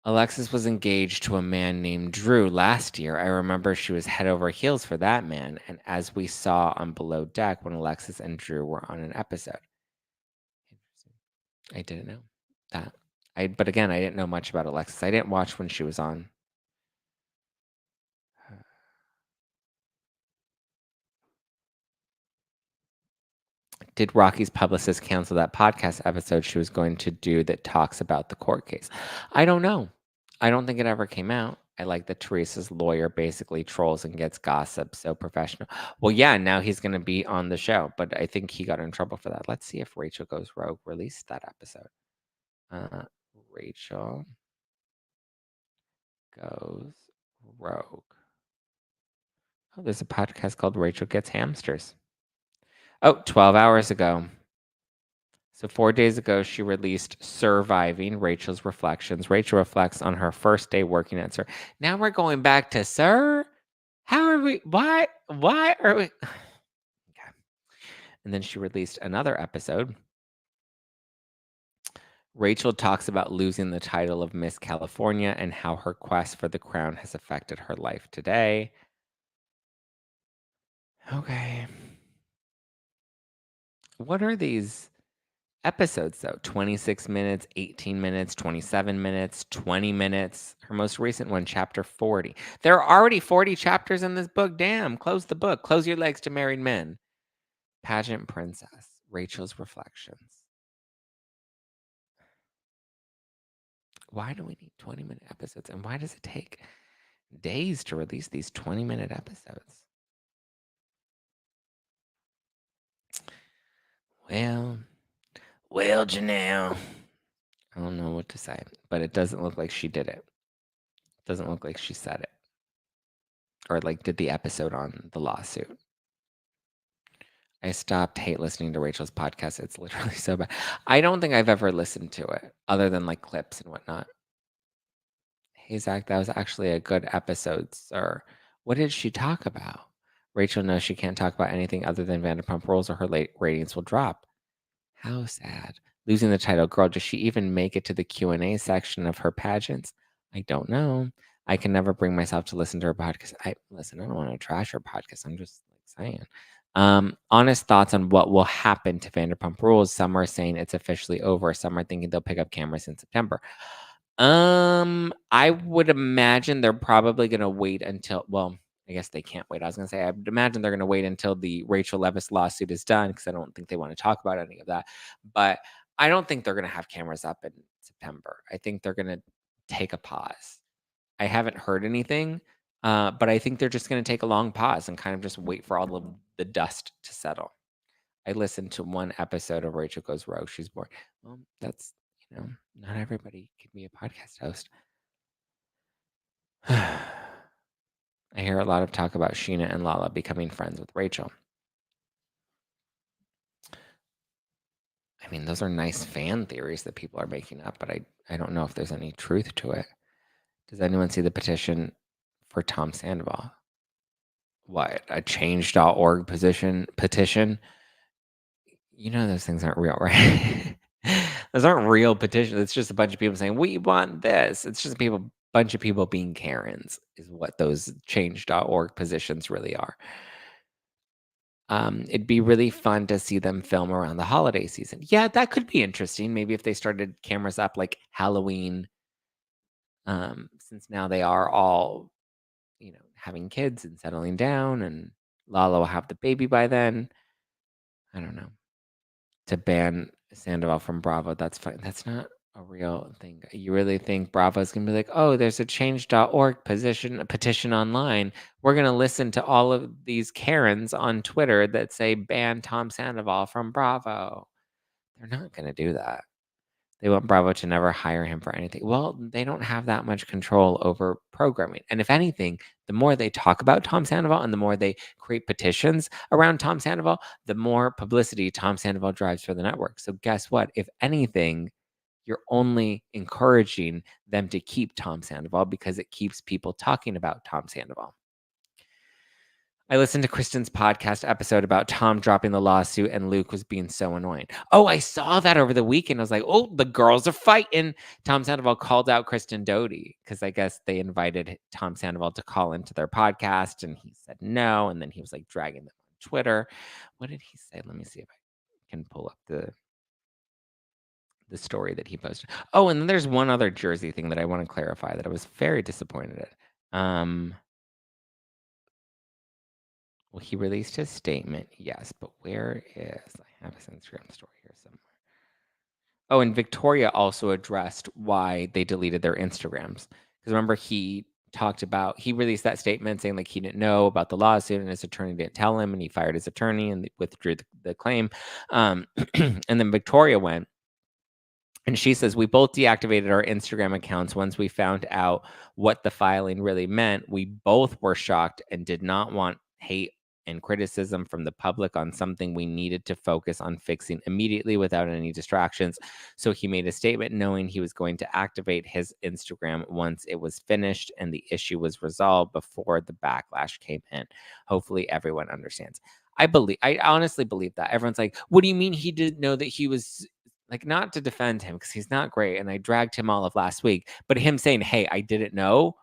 Alexis was engaged to a man named Drew last year. I remember she was head over heels for that man. And as we saw on Below Deck when Alexis and Drew were on an episode. Interesting. I didn't know that. But again, I didn't know much about Alexis. I didn't watch when she was on. Did Rocky's publicist cancel that podcast episode she was going to do that talks about the court case? I don't know. I don't think it ever came out. I like that Teresa's lawyer basically trolls and gets gossip, so professional. Well, yeah, now he's going to be on the show, but I think he got in trouble for that. Let's see if Rachel Goes Rogue released that episode. Rachel Goes Rogue. Oh, there's a podcast called Rachel Gets Hamsters. Oh, 12 hours ago. So 4 days ago, she released Surviving, Rachel's Reflections. Rachel reflects on her first day working at Sir. Now we're going back to Sir? How are we? Why are we? Okay. And then she released another episode. Rachel talks about losing the title of Miss California and how her quest for the crown has affected her life today. Okay. What are these episodes, though? 26 minutes, 18 minutes, 27 minutes, 20 minutes. Her most recent one, chapter 40. There are already 40 chapters in this book. Damn, close the book. Close your legs to married men. Pageant Princess, Rachel's Reflections. Why do we need 20-minute episodes? And why does it take days to release these 20-minute episodes? Well, Janelle. I don't know what to say, but it doesn't look like she did it. It doesn't look like she said it. Or like did the episode on the lawsuit. I stopped hate listening to Rachel's podcast. It's literally so bad. I don't think I've ever listened to it other than like clips and whatnot. Hey, Zach, that was actually a good episode, sir. What did she talk about? Rachel knows she can't talk about anything other than Vanderpump Rules or her ratings will drop. How sad. Losing the title. Girl, does she even make it to the Q&A section of her pageants? I don't know. I can never bring myself to listen to her podcast. I don't want to trash her podcast. I'm just like saying. Honest thoughts on what will happen to Vanderpump Rules. Some are saying it's officially over. Some are thinking they'll pick up cameras in September. I would imagine they're probably gonna wait until. Well, I guess they can't wait. I was gonna say I would imagine they're gonna wait until the Rachel Leviss lawsuit is done because I don't think they want to talk about any of that. But I don't think they're gonna have cameras up in September. I think they're gonna take a pause. I haven't heard anything, but I think they're just gonna take a long pause and kind of just wait for all of the dust to settle. I listened to one episode of Rachel Goes Rogue. She's bored. Well, that's not everybody can be a podcast host. I hear a lot of talk about Sheena and Lala becoming friends with Rachel. I mean, those are nice fan theories that people are making up, but I don't know if there's any truth to it. Does anyone see the petition for Tom Sandoval? What, a change.org petition? You know those things aren't real, right? Those aren't real petitions. It's just a bunch of people saying, we want this. It's just bunch of people being Karens is what those change.org positions really are. It'd be really fun to see them film around the holiday season. Yeah, that could be interesting. Maybe if they started cameras up like Halloween, since now they are all, having kids and settling down, and Lala will have the baby by then. I don't know, to ban Sandoval from Bravo. That's fine. That's not a real thing. You really think Bravo's gonna be like, oh, there's a change.org petition online. We're gonna listen to all of these Karens on Twitter that say ban Tom Sandoval from Bravo. They're not gonna do that. They want Bravo to never hire him for anything. Well, they don't have that much control over programming. And if anything, the more they talk about Tom Sandoval and the more they create petitions around Tom Sandoval, the more publicity Tom Sandoval drives for the network. So guess what? If anything, you're only encouraging them to keep Tom Sandoval because it keeps people talking about Tom Sandoval. I listened to Kristen's podcast episode about Tom dropping the lawsuit and Luke was being so annoying. Oh, I saw that over the weekend. I was like, oh, the girls are fighting. Tom Sandoval called out Kristen Doty because I guess they invited Tom Sandoval to call into their podcast and he said no. And then he was like dragging them on Twitter. What did he say? Let me see if I can pull up the story that he posted. Oh, and then there's one other Jersey thing that I want to clarify that I was very disappointed at. Well, he released his statement, yes, but where is I have his Instagram story here somewhere. Oh, and Victoria also addressed why they deleted their Instagrams. Because remember, he talked about he released that statement saying like he didn't know about the lawsuit and his attorney didn't tell him, and he fired his attorney and withdrew the claim. And then Victoria went. And she says, we both deactivated our Instagram accounts once we found out what the filing really meant. We both were shocked and did not want hate and criticism from the public on something we needed to focus on fixing immediately without any distractions. So he made a statement knowing he was going to activate his Instagram once it was finished and the issue was resolved before the backlash came in. Hopefully everyone understands. I honestly believe that. Everyone's like, what do you mean he didn't know that he was like, not to defend him because he's not great, and I dragged him all of last week, but him saying, "Hey, I didn't know."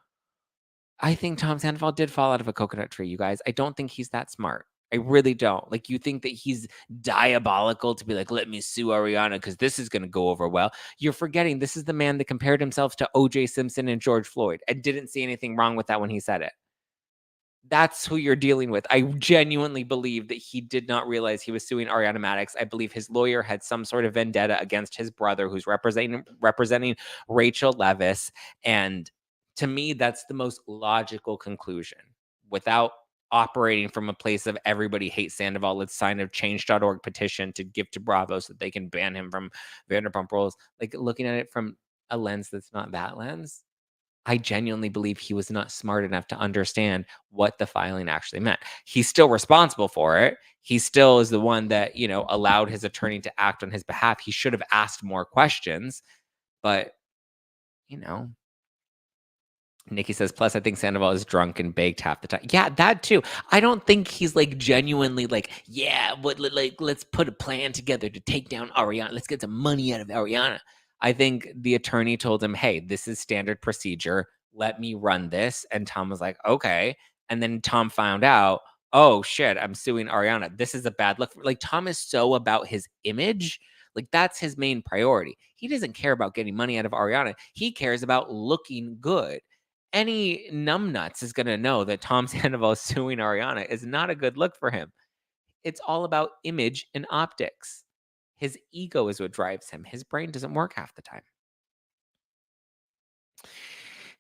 I think Tom Sandoval did fall out of a coconut tree, you guys. I don't think he's that smart. I really don't. Like, you think that he's diabolical to be like, "Let me sue Ariana because this is gonna go over well." You're forgetting this is the man that compared himself to O.J. Simpson and George Floyd and didn't see anything wrong with that when he said it. That's who you're dealing with. I genuinely believe that he did not realize he was suing Ariana Madix. I believe his lawyer had some sort of vendetta against his brother who's representing Rachel Leviss, and to me that's the most logical conclusion without operating from a place of everybody hates Sandoval. Let's sign a change.org petition to give to Bravo so that they can ban him from Vanderpump Rules. Like looking at it from a lens that's not that lens, I genuinely believe he was not smart enough to understand what the filing actually meant. He's still responsible for it. He still is the one that, allowed his attorney to act on his behalf. He should have asked more questions, but, you know, Nikki says, plus I think Sandoval is drunk and baked half the time. Yeah, that too. I don't think he's like genuinely like, yeah, let's put a plan together to take down Ariana. Let's get some money out of Ariana. I think the attorney told him, hey, this is standard procedure. Let me run this. And Tom was like, okay. And then Tom found out, oh shit, I'm suing Ariana. This is a bad look. Like Tom is so about his image. Like that's his main priority. He doesn't care about getting money out of Ariana. He cares about looking good. Any numbnuts is going to know that Tom Sandoval suing Ariana is not a good look for him. It's all about image and optics. His ego is what drives him. His brain doesn't work half the time.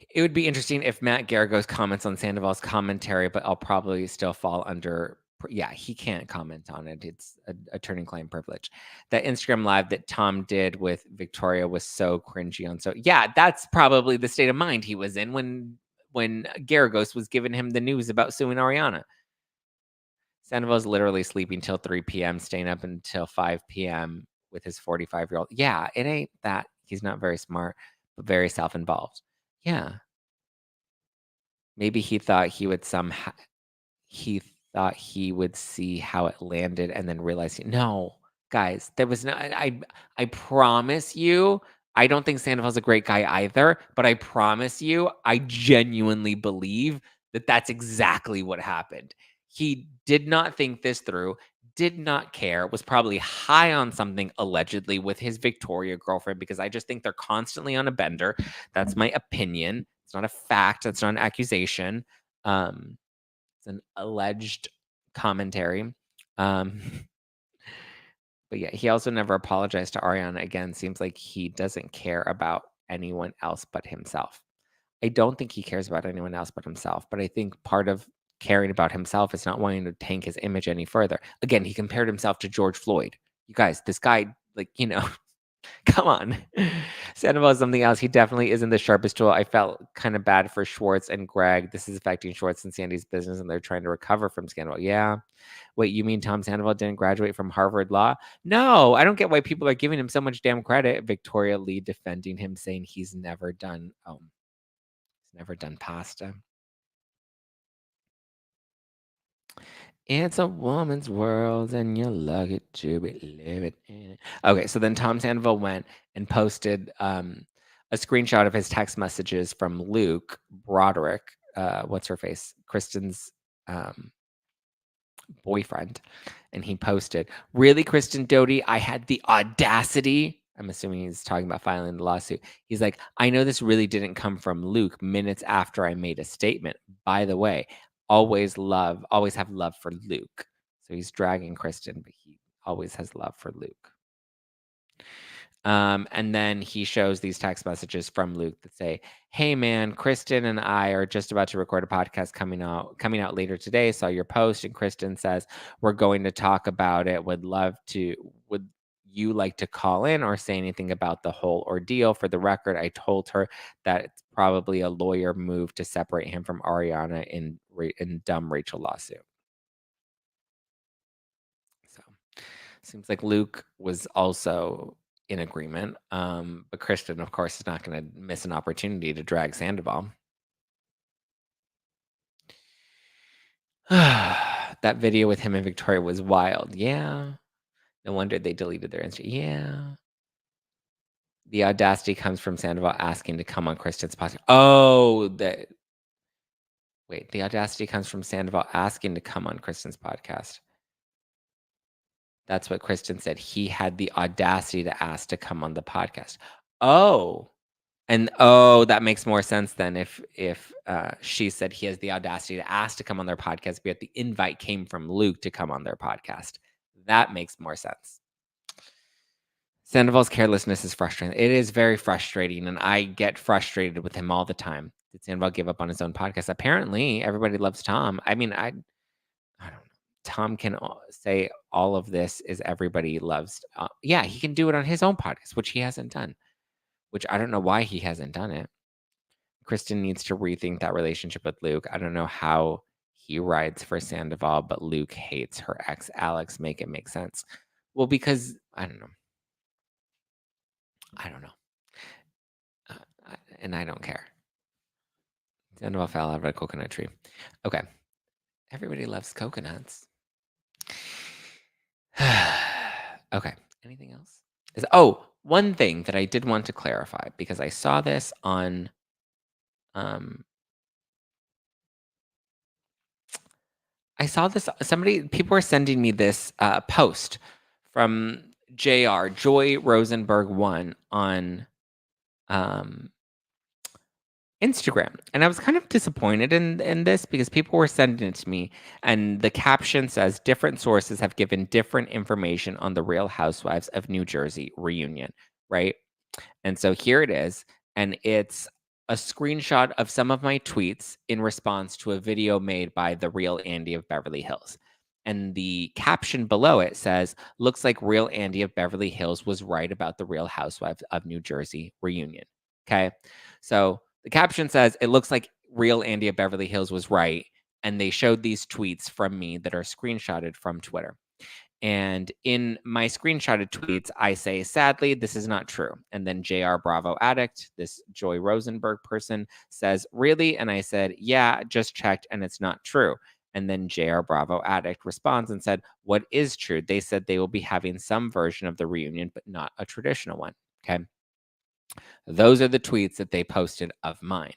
It would be interesting if Matt Garagos comments on Sandoval's commentary, but I'll probably still fall under. Yeah, he can't comment on it. It's attorney-client privilege. That Instagram live that Tom did with Victoria was so cringy on. So yeah, that's probably the state of mind he was in when Garagos was giving him the news about suing Ariana. Sandoval's literally sleeping till 3 p.m., staying up until 5 p.m. with his 45-year-old. Yeah, it ain't that. He's not very smart, but very self-involved. Yeah. Maybe he thought he thought he would see how it landed and then realize, no, guys, there was no. I promise you, I don't think Sandoval's a great guy either, but I promise you, I genuinely believe that that's exactly what happened. He did not think this through, did not care, was probably high on something allegedly with his Victoria girlfriend because I just think they're constantly on a bender. That's my opinion. It's not a fact. It's not an accusation. It's an alleged commentary. But yeah, he also never apologized to Ariana again. Seems like he doesn't care about anyone else but himself. I don't think he cares about anyone else but himself, but I think part of caring about himself is not wanting to tank his image any further. Again, he compared himself to George Floyd. You guys, this guy, like, come on. Sandoval is something else. He definitely isn't the sharpest tool. I felt kind of bad for Schwartz and Greg. This is affecting Schwartz and Sandy's business, and they're trying to recover from scandal. Yeah. Wait, you mean Tom Sandoval didn't graduate from Harvard Law? No, I don't get why people are giving him so much damn credit. Victoria Lee defending him, saying he's never done pasta. It's a woman's world, and you're lucky to be living in it. Okay, so then Tom Sandoval went and posted a screenshot of his text messages from Luke Broderick, what's her face, Kristen's boyfriend, and he posted, "Really, Kristen Doty, I had the audacity." I'm assuming he's talking about filing the lawsuit. He's like, "I know this really didn't come from Luke minutes after I made a statement. By the way, always have love for Luke." So he's dragging Kristen, but he always has love for Luke. And then he shows these text messages from Luke that say, "Hey man, Kristen and I are just about to record a podcast coming out later today. Saw your post." And Kristen says, "We're going to talk about it. Would you like to call in or say anything about the whole ordeal? For the record, I told her that it's probably a lawyer move to separate him from Ariana in dumb Rachel lawsuit." So seems like Luke was also in agreement. But Kristen, of course, is not going to miss an opportunity to drag Sandoval. That video with him and Victoria was wild. Yeah. No wonder they deleted their Instagram. Yeah. The audacity comes from Sandoval asking to come on Kristen's podcast. Oh, the audacity comes from Sandoval asking to come on Kristen's podcast. That's what Kristen said. He had the audacity to ask to come on the podcast. Oh. And that makes more sense then if she said he has the audacity to ask to come on their podcast, but the invite came from Luke to come on their podcast. That makes more sense. Sandoval's carelessness is frustrating. It is very frustrating, and I get frustrated with him all the time. Did Sandoval give up on his own podcast? Apparently, everybody loves Tom. I mean, I don't know. Tom can say all of this is everybody loves. Yeah, he can do it on his own podcast, which he hasn't done. Which I don't know why he hasn't done it. Kristen needs to rethink that relationship with Luke. I don't know how he rides for Sandoval, but Luke hates her ex Alex. Make it make sense. Well, because I don't know. And I don't care. Sandoval fell out of a coconut tree. Okay. Everybody loves coconuts. Okay. Anything else? One thing that I did want to clarify, because I saw this on people were sending me this post from JR, Joy Rosenberg 1 on Instagram. And I was kind of disappointed in this because people were sending it to me. And the caption says, "Different sources have given different information on the Real Housewives of New Jersey reunion," right? And so here it is. And it's a screenshot of some of my tweets in response to a video made by the Real Andy of Beverly Hills. And the caption below it says, "Looks like Real Andy of Beverly Hills was right about the Real Housewives of New Jersey reunion." Okay. So the caption says, "It looks like Real Andy of Beverly Hills was right." And they showed these tweets from me that are screenshotted from Twitter. And in my screenshotted tweets, I say, "Sadly, this is not true." And then JR Bravo Addict, this Joy Rosenberg person, says, "Really?" And I said, "Yeah, just checked and it's not true." And then JR Bravo Addict responds and said, "What is true? They said they will be having some version of the reunion, but not a traditional one." Okay. Those are the tweets that they posted of mine.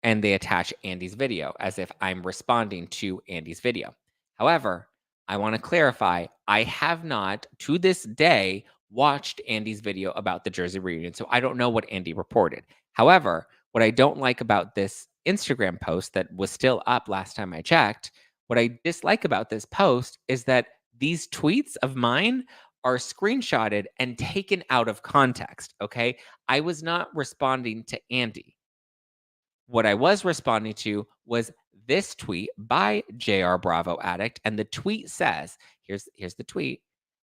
And they attach Andy's video as if I'm responding to Andy's video. However, I want to clarify, I have not, to this day, watched Andy's video about the Jersey reunion, so I don't know what Andy reported. However, what I don't like about this Instagram post that was still up last time I checked, what I dislike about this post is that these tweets of mine are screenshotted and taken out of context, okay? I was not responding to Andy. What I was responding to was this tweet by JR Bravo Addict, and the tweet says, here's the tweet.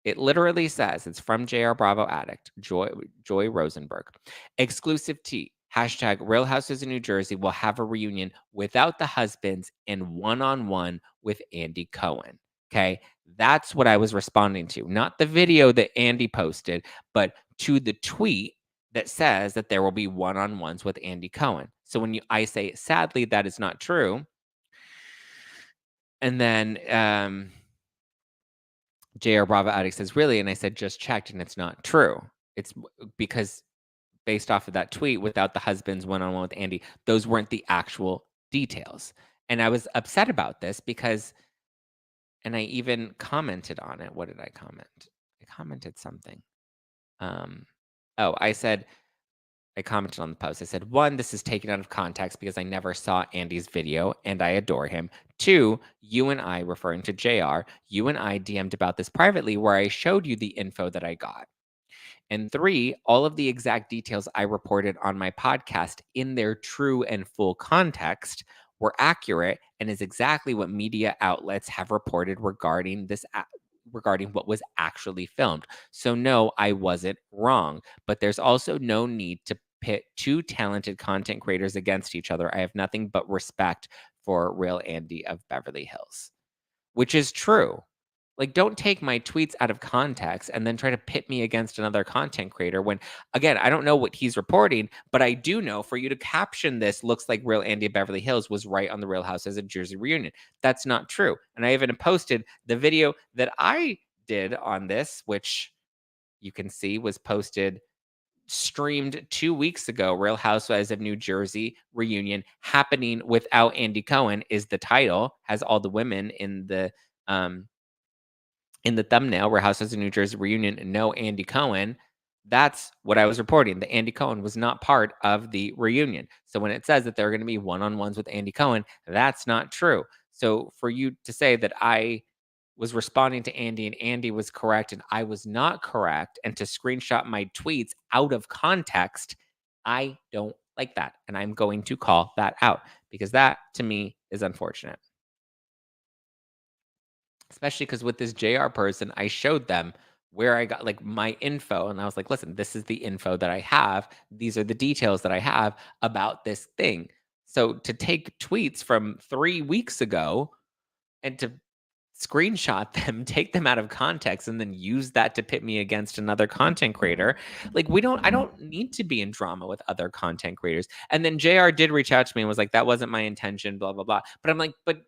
It literally says, it's from JR Bravo Addict, Joy Rosenberg. Exclusive tea. Hashtag Real Houses in New Jersey will have a reunion without the husbands and one-on-one with Andy Cohen. Okay. That's what I was responding to. Not the video that Andy posted, but to the tweet that says that there will be one-on-ones with Andy Cohen. So when I say sadly that is not true, and then JR Bravo Addict says, really? And I said, just checked and it's not true. It's because based off of that tweet, without the husband's one-on-one with Andy, those weren't the actual details. And I was upset about this because, and I even commented on it. What did I comment? I commented something. I commented on the post. I said, one, this is taken out of context because I never saw Andy's video and I adore him. Two, you and I, referring to JR, you and I DM'd about this privately where I showed you the info that I got. And three, all of the exact details I reported on my podcast in their true and full context were accurate and is exactly what media outlets have reported regarding regarding what was actually filmed. So no, I wasn't wrong, but there's also no need to pit two talented content creators against each other. I have nothing but respect for Real Andy of Beverly Hills, which is true. Like, don't take my tweets out of context and then try to pit me against another content creator when, again, I don't know what he's reporting, but I do know for you to caption this looks like Real Andy of Beverly Hills was right on the Real Housewives of Jersey reunion. That's not true. And I even posted the video that I did on this, which you can see was streamed 2 weeks ago. Real Housewives of New Jersey reunion happening without Andy Cohen is the title, has all the women in the thumbnail, Real Housewives of New Jersey reunion, no Andy Cohen. That's what I was reporting. The Andy Cohen was not part of the reunion. So when it says that there are going to be one-on-ones with Andy Cohen, that's not true. So for you to say that I was responding to Andy and Andy was correct and I was not correct, and to screenshot my tweets out of context, I don't like that. And I'm going to call that out because that to me is unfortunate. Especially because with this JR person, I showed them where I got like my info. And I was like, listen, this is the info that I have. These are the details that I have about this thing. So to take tweets from 3 weeks ago and to screenshot them, take them out of context, and then use that to pit me against another content creator. Like, I don't need to be in drama with other content creators. And then JR did reach out to me and was like, that wasn't my intention, blah, blah, blah. But I'm like, but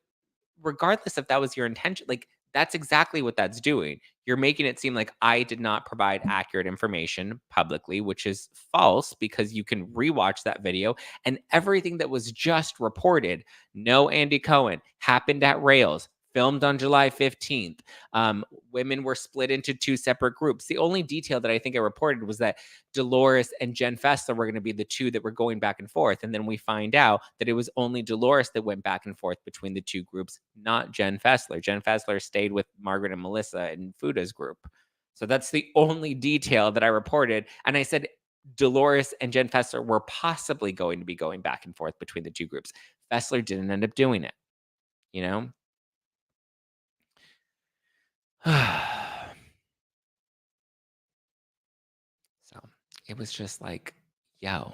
regardless if that was your intention, like that's exactly what that's doing. You're making it seem like I did not provide accurate information publicly, which is false because you can rewatch that video and everything that was just reported. No Andy Cohen happened at Rails. Filmed on July 15th. Women were split into 2 separate groups. The only detail that I think I reported was that Dolores and Jen Fessler were going to be the 2 that were going back and forth. And then we find out that it was only Dolores that went back and forth between the 2 groups, not Jen Fessler. Jen Fessler stayed with Margaret and Melissa in Fuda's group. So that's the only detail that I reported. And I said Dolores and Jen Fessler were possibly going to be going back and forth between the 2 groups. Fessler didn't end up doing it, you know? So it was just like, yo,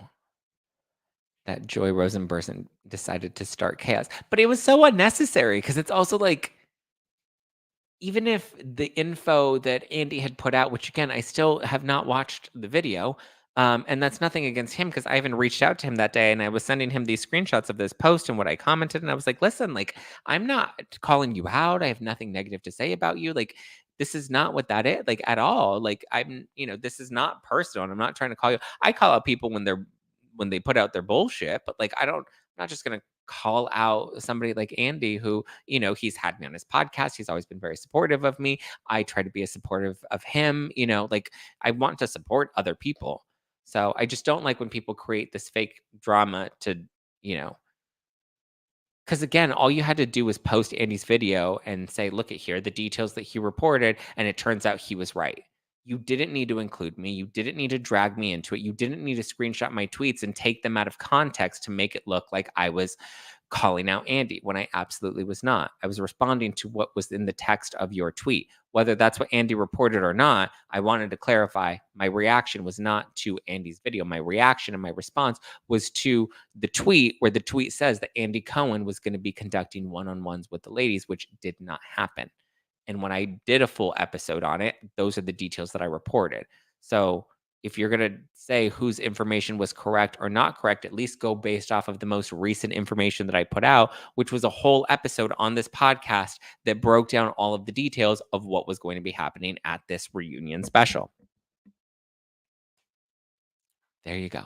that Joy Rosenberg decided to start chaos. But it was so unnecessary because it's also like, even if the info that Andy had put out, which again, I still have not watched the video, and that's nothing against him because I even reached out to him that day and I was sending him these screenshots of this post and what I commented. And I was like, listen, like, I'm not calling you out. I have nothing negative to say about you. Like, this is not what that is, like, at all. Like, this is not personal. And I'm not trying to call you. I call out people when they put out their bullshit, but like, I'm not just going to call out somebody like Andy who, he's had me on his podcast. He's always been very supportive of me. I try to be as supportive of him, like I want to support other people. So I just don't like when people create this fake drama to, because again, all you had to do was post Andy's video and say, look at here, the details that he reported. And it turns out he was right. You didn't need to include me. You didn't need to drag me into it. You didn't need to screenshot my tweets and take them out of context to make it look like I was calling out Andy when I absolutely was not. I was responding to what was in the text of your tweet. Whether that's what Andy reported or not, I wanted to clarify my reaction was not to Andy's video. My reaction and my response was to the tweet where the tweet says that Andy Cohen was going to be conducting one on ones with the ladies, which did not happen. And when I did a full episode on it, those are the details that I reported. So if you're going to say whose information was correct or not correct, at least go based off of the most recent information that I put out, which was a whole episode on this podcast that broke down all of the details of what was going to be happening at this reunion special. There you go.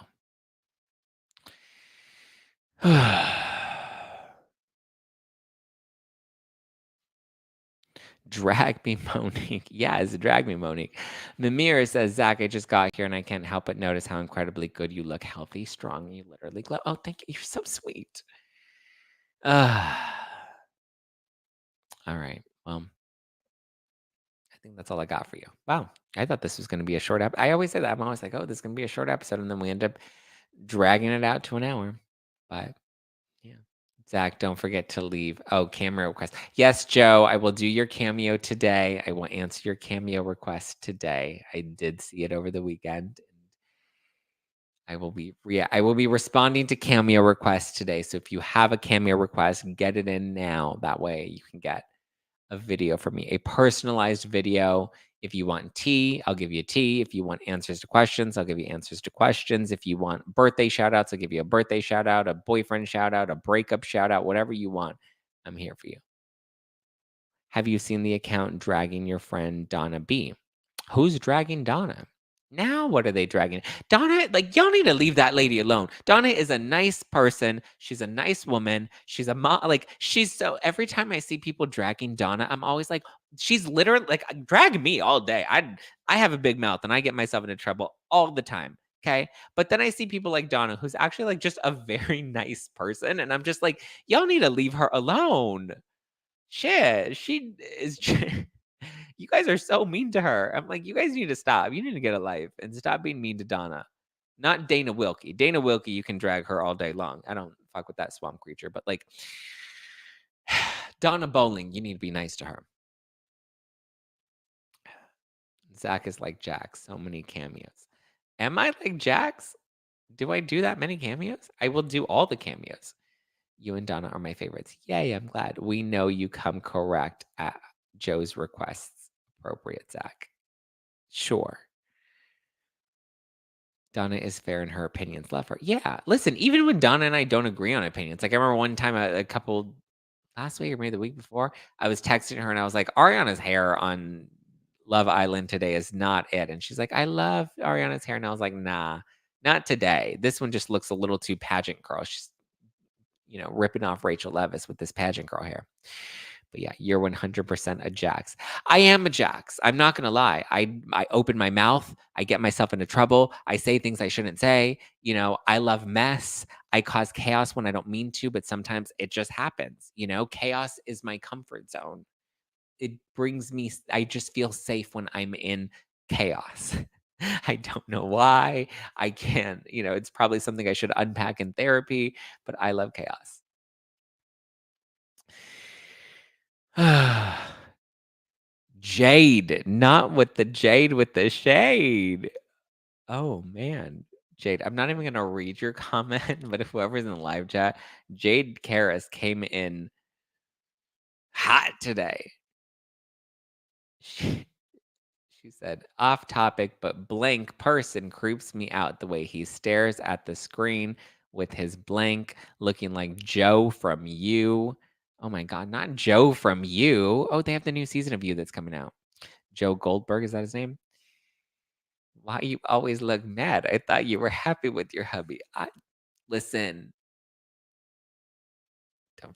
Drag me, Monique. Yes, drag me, Monique. Mimir says, Zach, I just got here and I can't help but notice how incredibly good you look, healthy, strong. You literally glow. Oh, thank you. You're so sweet. All right. Well, I think that's all I got for you. Wow. I thought this was going to be a short episode. I always say that. I'm always like, oh, this is going to be a short episode. And then we end up dragging it out to an hour. But yeah. Zach, don't forget to leave. Oh, cameo request. Yes, Joe, I will do your cameo today. I will answer your cameo request today. I did see it over the weekend. I will be responding to cameo requests today. So if you have a cameo request, get it in now. That way you can get a video from me, a personalized video. If you want tea, I'll give you tea. If you want answers to questions, I'll give you answers to questions. If you want birthday shout outs, I'll give you a birthday shout out, a boyfriend shout out, a breakup shout out, whatever you want. I'm here for you. Have you seen the account dragging your friend Donna B? Who's dragging Donna? Now what are they dragging? Donna, like, y'all need to leave that lady alone. Donna is a nice person. She's a nice woman. She's a mom. Like, she's so, every time I see people dragging Donna, I'm always like, she's literally like, drag me all day. I have a big mouth and I get myself into trouble all the time. Okay. But then I see people like Donna, who's actually like just a very nice person. And I'm just like, y'all need to leave her alone. Shit. She is. You guys are so mean to her. I'm like, you guys need to stop. You need to get a life and stop being mean to Donna. Not Dana Wilkie. Dana Wilkie, you can drag her all day long. I don't fuck with that swamp creature, but like Donna Bowling, you need to be nice to her. Zach is like Jax. So many cameos. Am I like Jax? Do I do that many cameos? I will do all the cameos. You and Donna are my favorites. Yay, I'm glad. We know you come correct at Joe's requests. Appropriate, Zach. Sure. Donna is fair in her opinions. Love her. Yeah. Listen, even when Donna and I don't agree on opinions, like I remember one time a couple last week or maybe the week before, I was texting her and I was like, Ariana's hair on Love Island today is not it. And she's like, I love Ariana's hair. And I was like, nah, not today. This one just looks a little too pageant girl. She's, ripping off Rachel Leviss with this pageant girl hair. But yeah, you're 100% a Jax. I am a Jax. I'm not gonna lie. I open my mouth. I get myself into trouble. I say things I shouldn't say. I love mess. I cause chaos when I don't mean to, but sometimes it just happens. Chaos is my comfort zone. It brings me. I just feel safe when I'm in chaos. I don't know why. I can't. It's probably something I should unpack in therapy. But I love chaos. Jade, not with the jade, with the shade. Oh man, Jade, I'm not even gonna read your comment, but if whoever's in the live chat, Jade Karras came in hot today. She said, off topic, but blank person creeps me out the way he stares at the screen with his blank looking like Joe from You. Oh my God, not Joe from You. Oh, they have the new season of You that's coming out. Joe Goldberg, is that his name? Why you always look mad? I thought you were happy with your hubby. Listen. Don't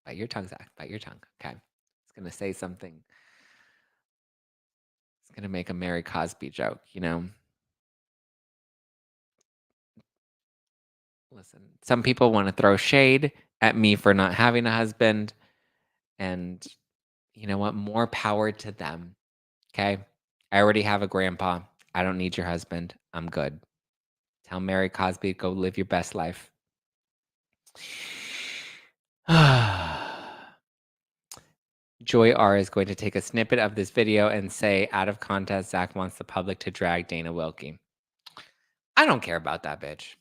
bite your tongue, Zach. Bite your tongue. Okay. It's gonna say something. It's gonna make a Mary Cosby joke, Listen, some people want to throw shade at me for not having a husband. And you know what? More power to them. Okay. I already have a grandpa. I don't need your husband. I'm good. Tell Mary Cosby, go live your best life. Joy R is going to take a snippet of this video and say, out of context, Zack wants the public to drag Dana Wilkie. I don't care about that bitch.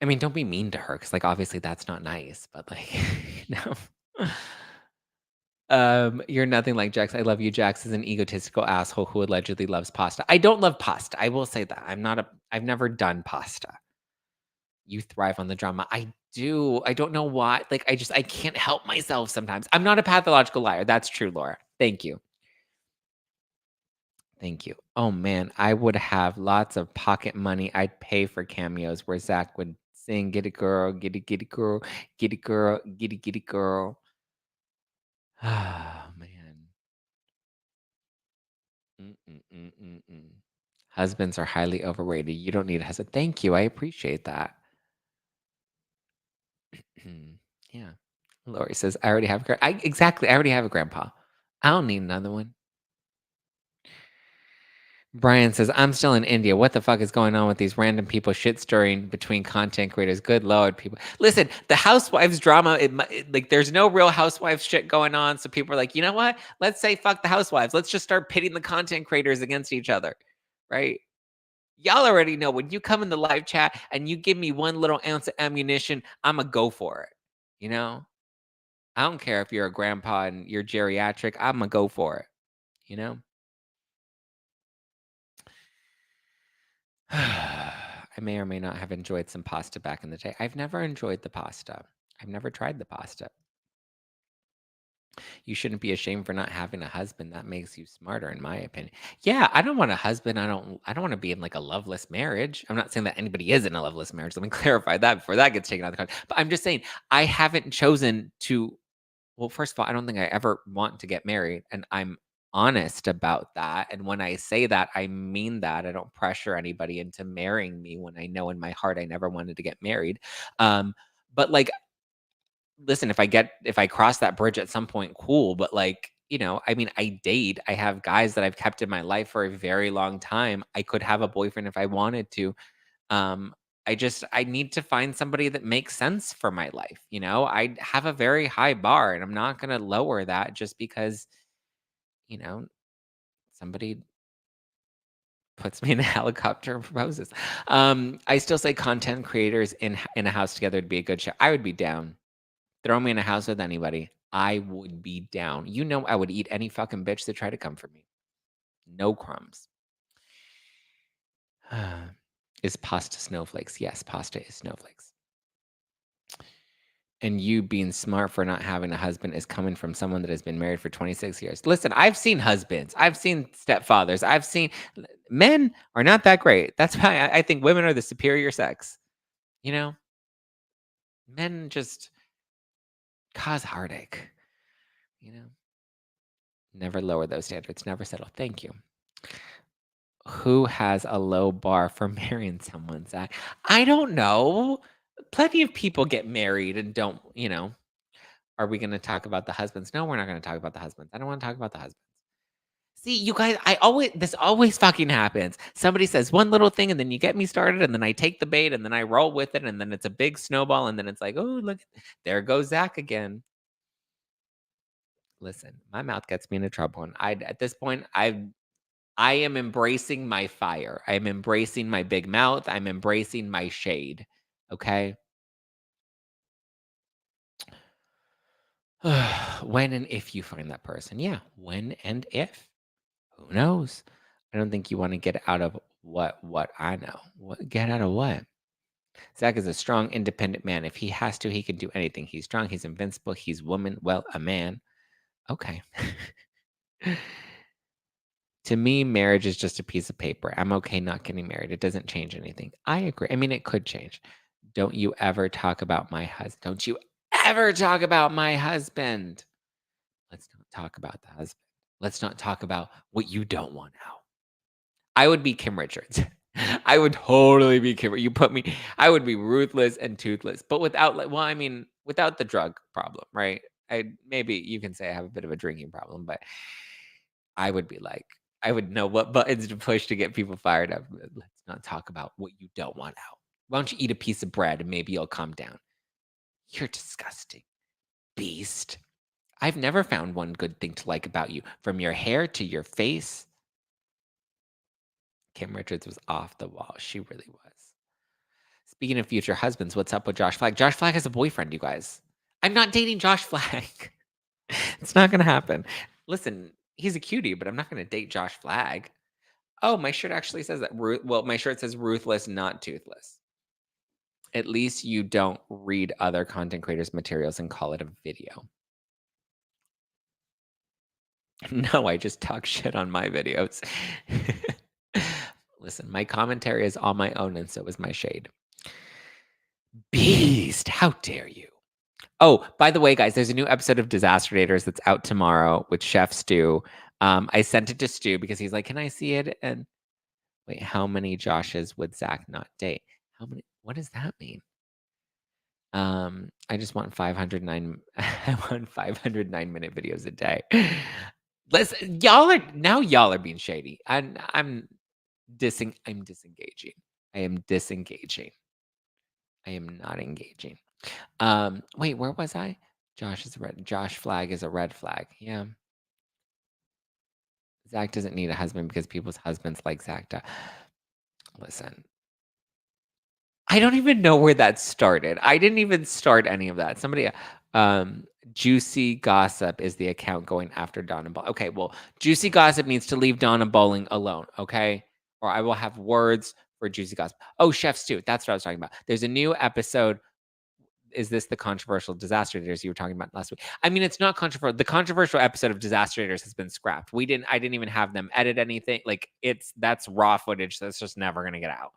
I mean, don't be mean to her, because, like, obviously that's not nice, but, like, you know. You're nothing like Jax. I love you. Jax is an egotistical asshole who allegedly loves pasta. I don't love pasta. I will say that. I've never done pasta. You thrive on the drama. I do. I don't know why. Like, I can't help myself sometimes. I'm not a pathological liar. That's true, Laura. Thank you. Thank you. Oh man, I would have lots of pocket money. I'd pay for cameos where Zack would sing, "Get it, girl, get it, girl, get it, girl, get it, girl." Oh man. Mm-mm-mm-mm-mm. Husbands are highly overrated. You don't need a husband. Thank you. I appreciate that. Yeah. Lori says, I already have exactly. I already have a grandpa. I don't need another one. Brian says, I'm still in India. What the fuck is going on with these random people shit stirring between content creators? Good Lord, people. Listen, the housewives drama, like, there's no real housewives shit going on. So people are like, you know what? Let's say fuck the housewives. Let's just start pitting the content creators against each other. Right? Y'all already know when you come in the live chat and you give me one little ounce of ammunition, I'm going to go for it. You know? I don't care if you're a grandpa and you're geriatric. I'm going to go for it. You know? I may or may not have enjoyed some pasta back in the day. I've never enjoyed the pasta. I've never tried the pasta. You shouldn't be ashamed for not having a husband. That makes you smarter, in my opinion. Yeah, I don't want a husband. I don't want to be in, like, a loveless marriage. I'm not saying that anybody is in a loveless marriage. Let me clarify that before that gets taken out of the context. But I'm just saying I haven't chosen to. Well, first of all, I don't think I ever want to get married, and I'm honest about that. And when I say that, I mean that. I don't pressure anybody into marrying me when I know in my heart I never wanted to get married. But, like, listen, if I cross that bridge at some point, cool. But, like, I mean, I date. I have guys that I've kept in my life for a very long time. I could have a boyfriend if I wanted to. Um, I need to find somebody that makes sense for my life. I have a very high bar, and I'm not gonna lower that just because, you know, somebody puts me in a helicopter and proposes. I still say content creators in a house together would be a good show. I would be down. Throw me in a house with anybody. I would be down. I would eat any fucking bitch that tried to come for me. No crumbs. Is pasta snowflakes? Yes, pasta is snowflakes. And you being smart for not having a husband is coming from someone that has been married for 26 years. Listen, I've seen husbands. I've seen stepfathers. Men are not that great. That's why I think women are the superior sex. You know, Men just cause heartache. You know, Never lower those standards. Never settle. Thank you. Who has a low bar for marrying someone, Zach? I don't know. Plenty of people get married and don't, Are we gonna talk about the husbands? No, we're not gonna talk about the husbands. I don't wanna talk about the husbands. See, you guys, this always fucking happens. Somebody says one little thing, and then you get me started, and then I take the bait, and then I roll with it, and then it's a big snowball, and then it's like, "Oh, look, there goes Zach again." Listen, my mouth gets me into trouble, and at this point, I am embracing my fire. I'm embracing my big mouth. I'm embracing my shade. Okay? When and if you find that person. Yeah, when and if. Who knows? I don't think you want to get out of what I know. Get out of what? Zach is a strong, independent man. If he has to, he can do anything. He's strong. He's invincible. He's woman. Well, a man. Okay. To me, marriage is just a piece of paper. I'm okay not getting married. It doesn't change anything. I agree. I mean, it could change. Don't you ever talk about my husband. Don't you ever talk about my husband. Let's not talk about the husband. Let's not talk about what you don't want out. I would be Kim Richards. I would totally be Kim. I would be ruthless and toothless, but without the drug problem, right? Maybe you can say I have a bit of a drinking problem, but I would be like, I would know what buttons to push to get people fired up. Let's not talk about what you don't want out. Why don't you eat a piece of bread and maybe you'll calm down? You're disgusting, beast. I've never found one good thing to like about you, from your hair to your face. Kim Richards was off the wall. She really was. Speaking of future husbands, what's up with Josh Flagg? Josh Flagg has a boyfriend, you guys. I'm not dating Josh Flagg. It's not going to happen. Listen, he's a cutie, but I'm not going to date Josh Flagg. Oh, my shirt actually says that. Well, my shirt says ruthless, not toothless. At least you don't read other content creators' materials and call it a video. No, I just talk shit on my videos. Listen, my commentary is all my own, and so is my shade. Beast, how dare you? Oh, by the way, guys, there's a new episode of Disaster Daters that's out tomorrow with Chef Stu. I sent it to Stu because he's like, "Can I see it?" And wait, how many Joshes would Zack not date? How many? What does that mean? I just want 509. I want 509-minute videos a day. Listen, y'all are being shady. I'm disengaging. I am disengaging. I am not engaging. Wait, where was I? Josh Flagg is a red flag. Yeah. Zack doesn't need a husband because people's husbands like Zack. Listen, I don't even know where that started. I didn't even start any of that. Somebody, Juicy Gossip is the account going after Donna Bowling. Okay, well, Juicy Gossip needs to leave Donna Bowling alone, okay? Or I will have words for Juicy Gossip. Oh, Chef Stew. That's what I was talking about. There's a new episode. Is this the controversial Disaster Daters you were talking about last week? I mean, it's not controversial. The controversial episode of Disaster Daters has been scrapped. I didn't even have them edit anything. Like, that's raw footage that's just never gonna get out.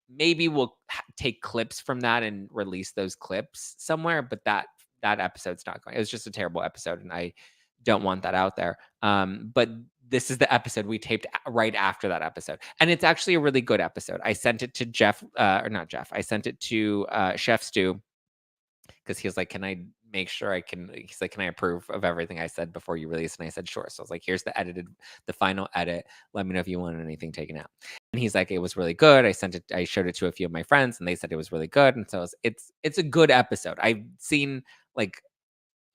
Maybe we'll take clips from that and release those clips somewhere, but that episode's not going. It was just a terrible episode, and I don't want that out there. But this is the episode we taped right after that episode, and it's actually a really good episode. I sent it to Jeff, or not Jeff. I sent it to Chef Stu because he was like, "Can I make sure I can?" He's like, "Can I approve of everything I said before you release?" And I said, "Sure." So I was like, "Here's the final edit. Let me know if you want anything taken out." And he's like, "It was really good." I showed it to a few of my friends, and they said it was really good. And so it's a good episode. I've seen like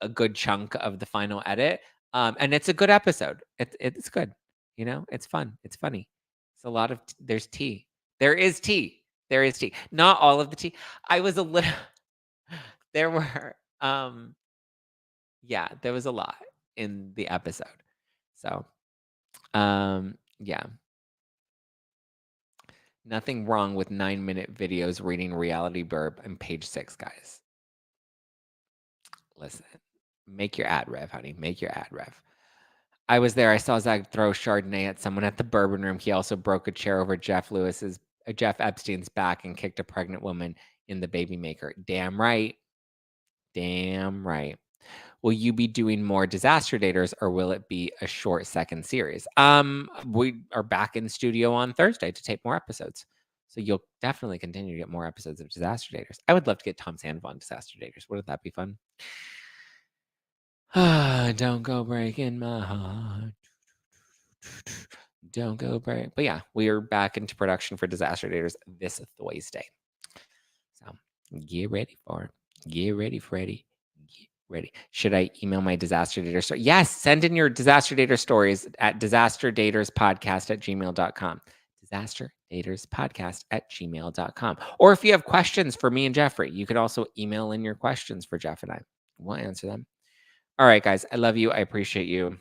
a good chunk of the final edit, and it's a good episode. It's good. You know, it's fun. It's funny. It's a lot of there's tea. There is tea. There is tea. Not all of the tea. I was a little. There were yeah, there was a lot in the episode. So, yeah. Nothing wrong with 9-minute videos reading reality burp on page 6, guys. Listen, make your ad rev, honey. Make your ad rev. I was there. I saw Zack throw Chardonnay at someone at the bourbon room. He also broke a chair over Jeff Epstein's back and kicked a pregnant woman in the baby maker. Damn right. Damn right. Will you be doing more Disaster Daters, or will it be a short second series? We are back in studio on Thursday to tape more episodes. So you'll definitely continue to get more episodes of Disaster Daters. I would love to get Tom Sandoval on Disaster Daters. Wouldn't that be fun? Don't go breaking my heart. Don't go break. But yeah, we are back into production for Disaster Daters this Thursday. So get ready for it. Get ready, Freddy. Get ready. Should I email my Disaster Dater story? Yes, send in your Disaster Dater stories at disasterdaterspodcast@gmail.com. Disasterdaterspodcast@gmail.com. Or if you have questions for me and Jeffrey, you could also email in your questions for Jeff and I. We'll answer them. All right, guys. I love you. I appreciate you.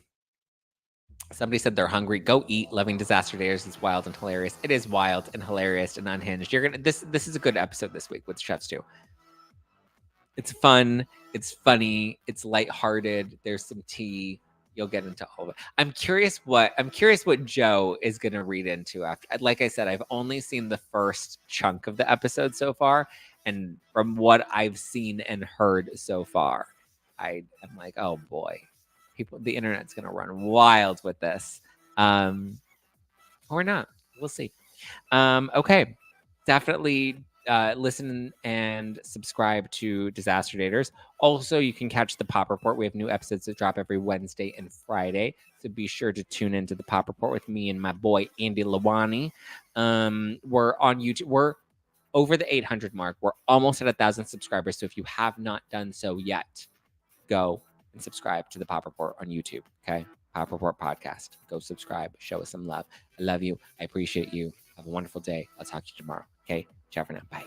Somebody said they're hungry. Go eat. Loving Disaster Daters is wild and hilarious. It is wild and hilarious and unhinged. This is a good episode this week with Chefs too. It's fun. It's funny. It's lighthearted. There's some tea. You'll get into all of it. I'm curious what Joe is gonna read into after. Like I said, I've only seen the first chunk of the episode so far, and from what I've seen and heard so far, I am like, oh boy, the internet's gonna run wild with this, or not. We'll see. Okay, definitely listen and subscribe to Disaster Daters. Also, you can catch the Pop Report. We have new episodes that drop every Wednesday and Friday. So be sure to tune into the Pop Report with me and my boy Andy Lawani. We're on YouTube. We're over the 800 mark. We're almost at 1,000 subscribers. So if you have not done so yet, go and subscribe to the Pop Report on YouTube. Okay. Pop Report Podcast. Go subscribe. Show us some love. I love you. I appreciate you. Have a wonderful day. I'll talk to you tomorrow. Okay. Ciao for now. Bye.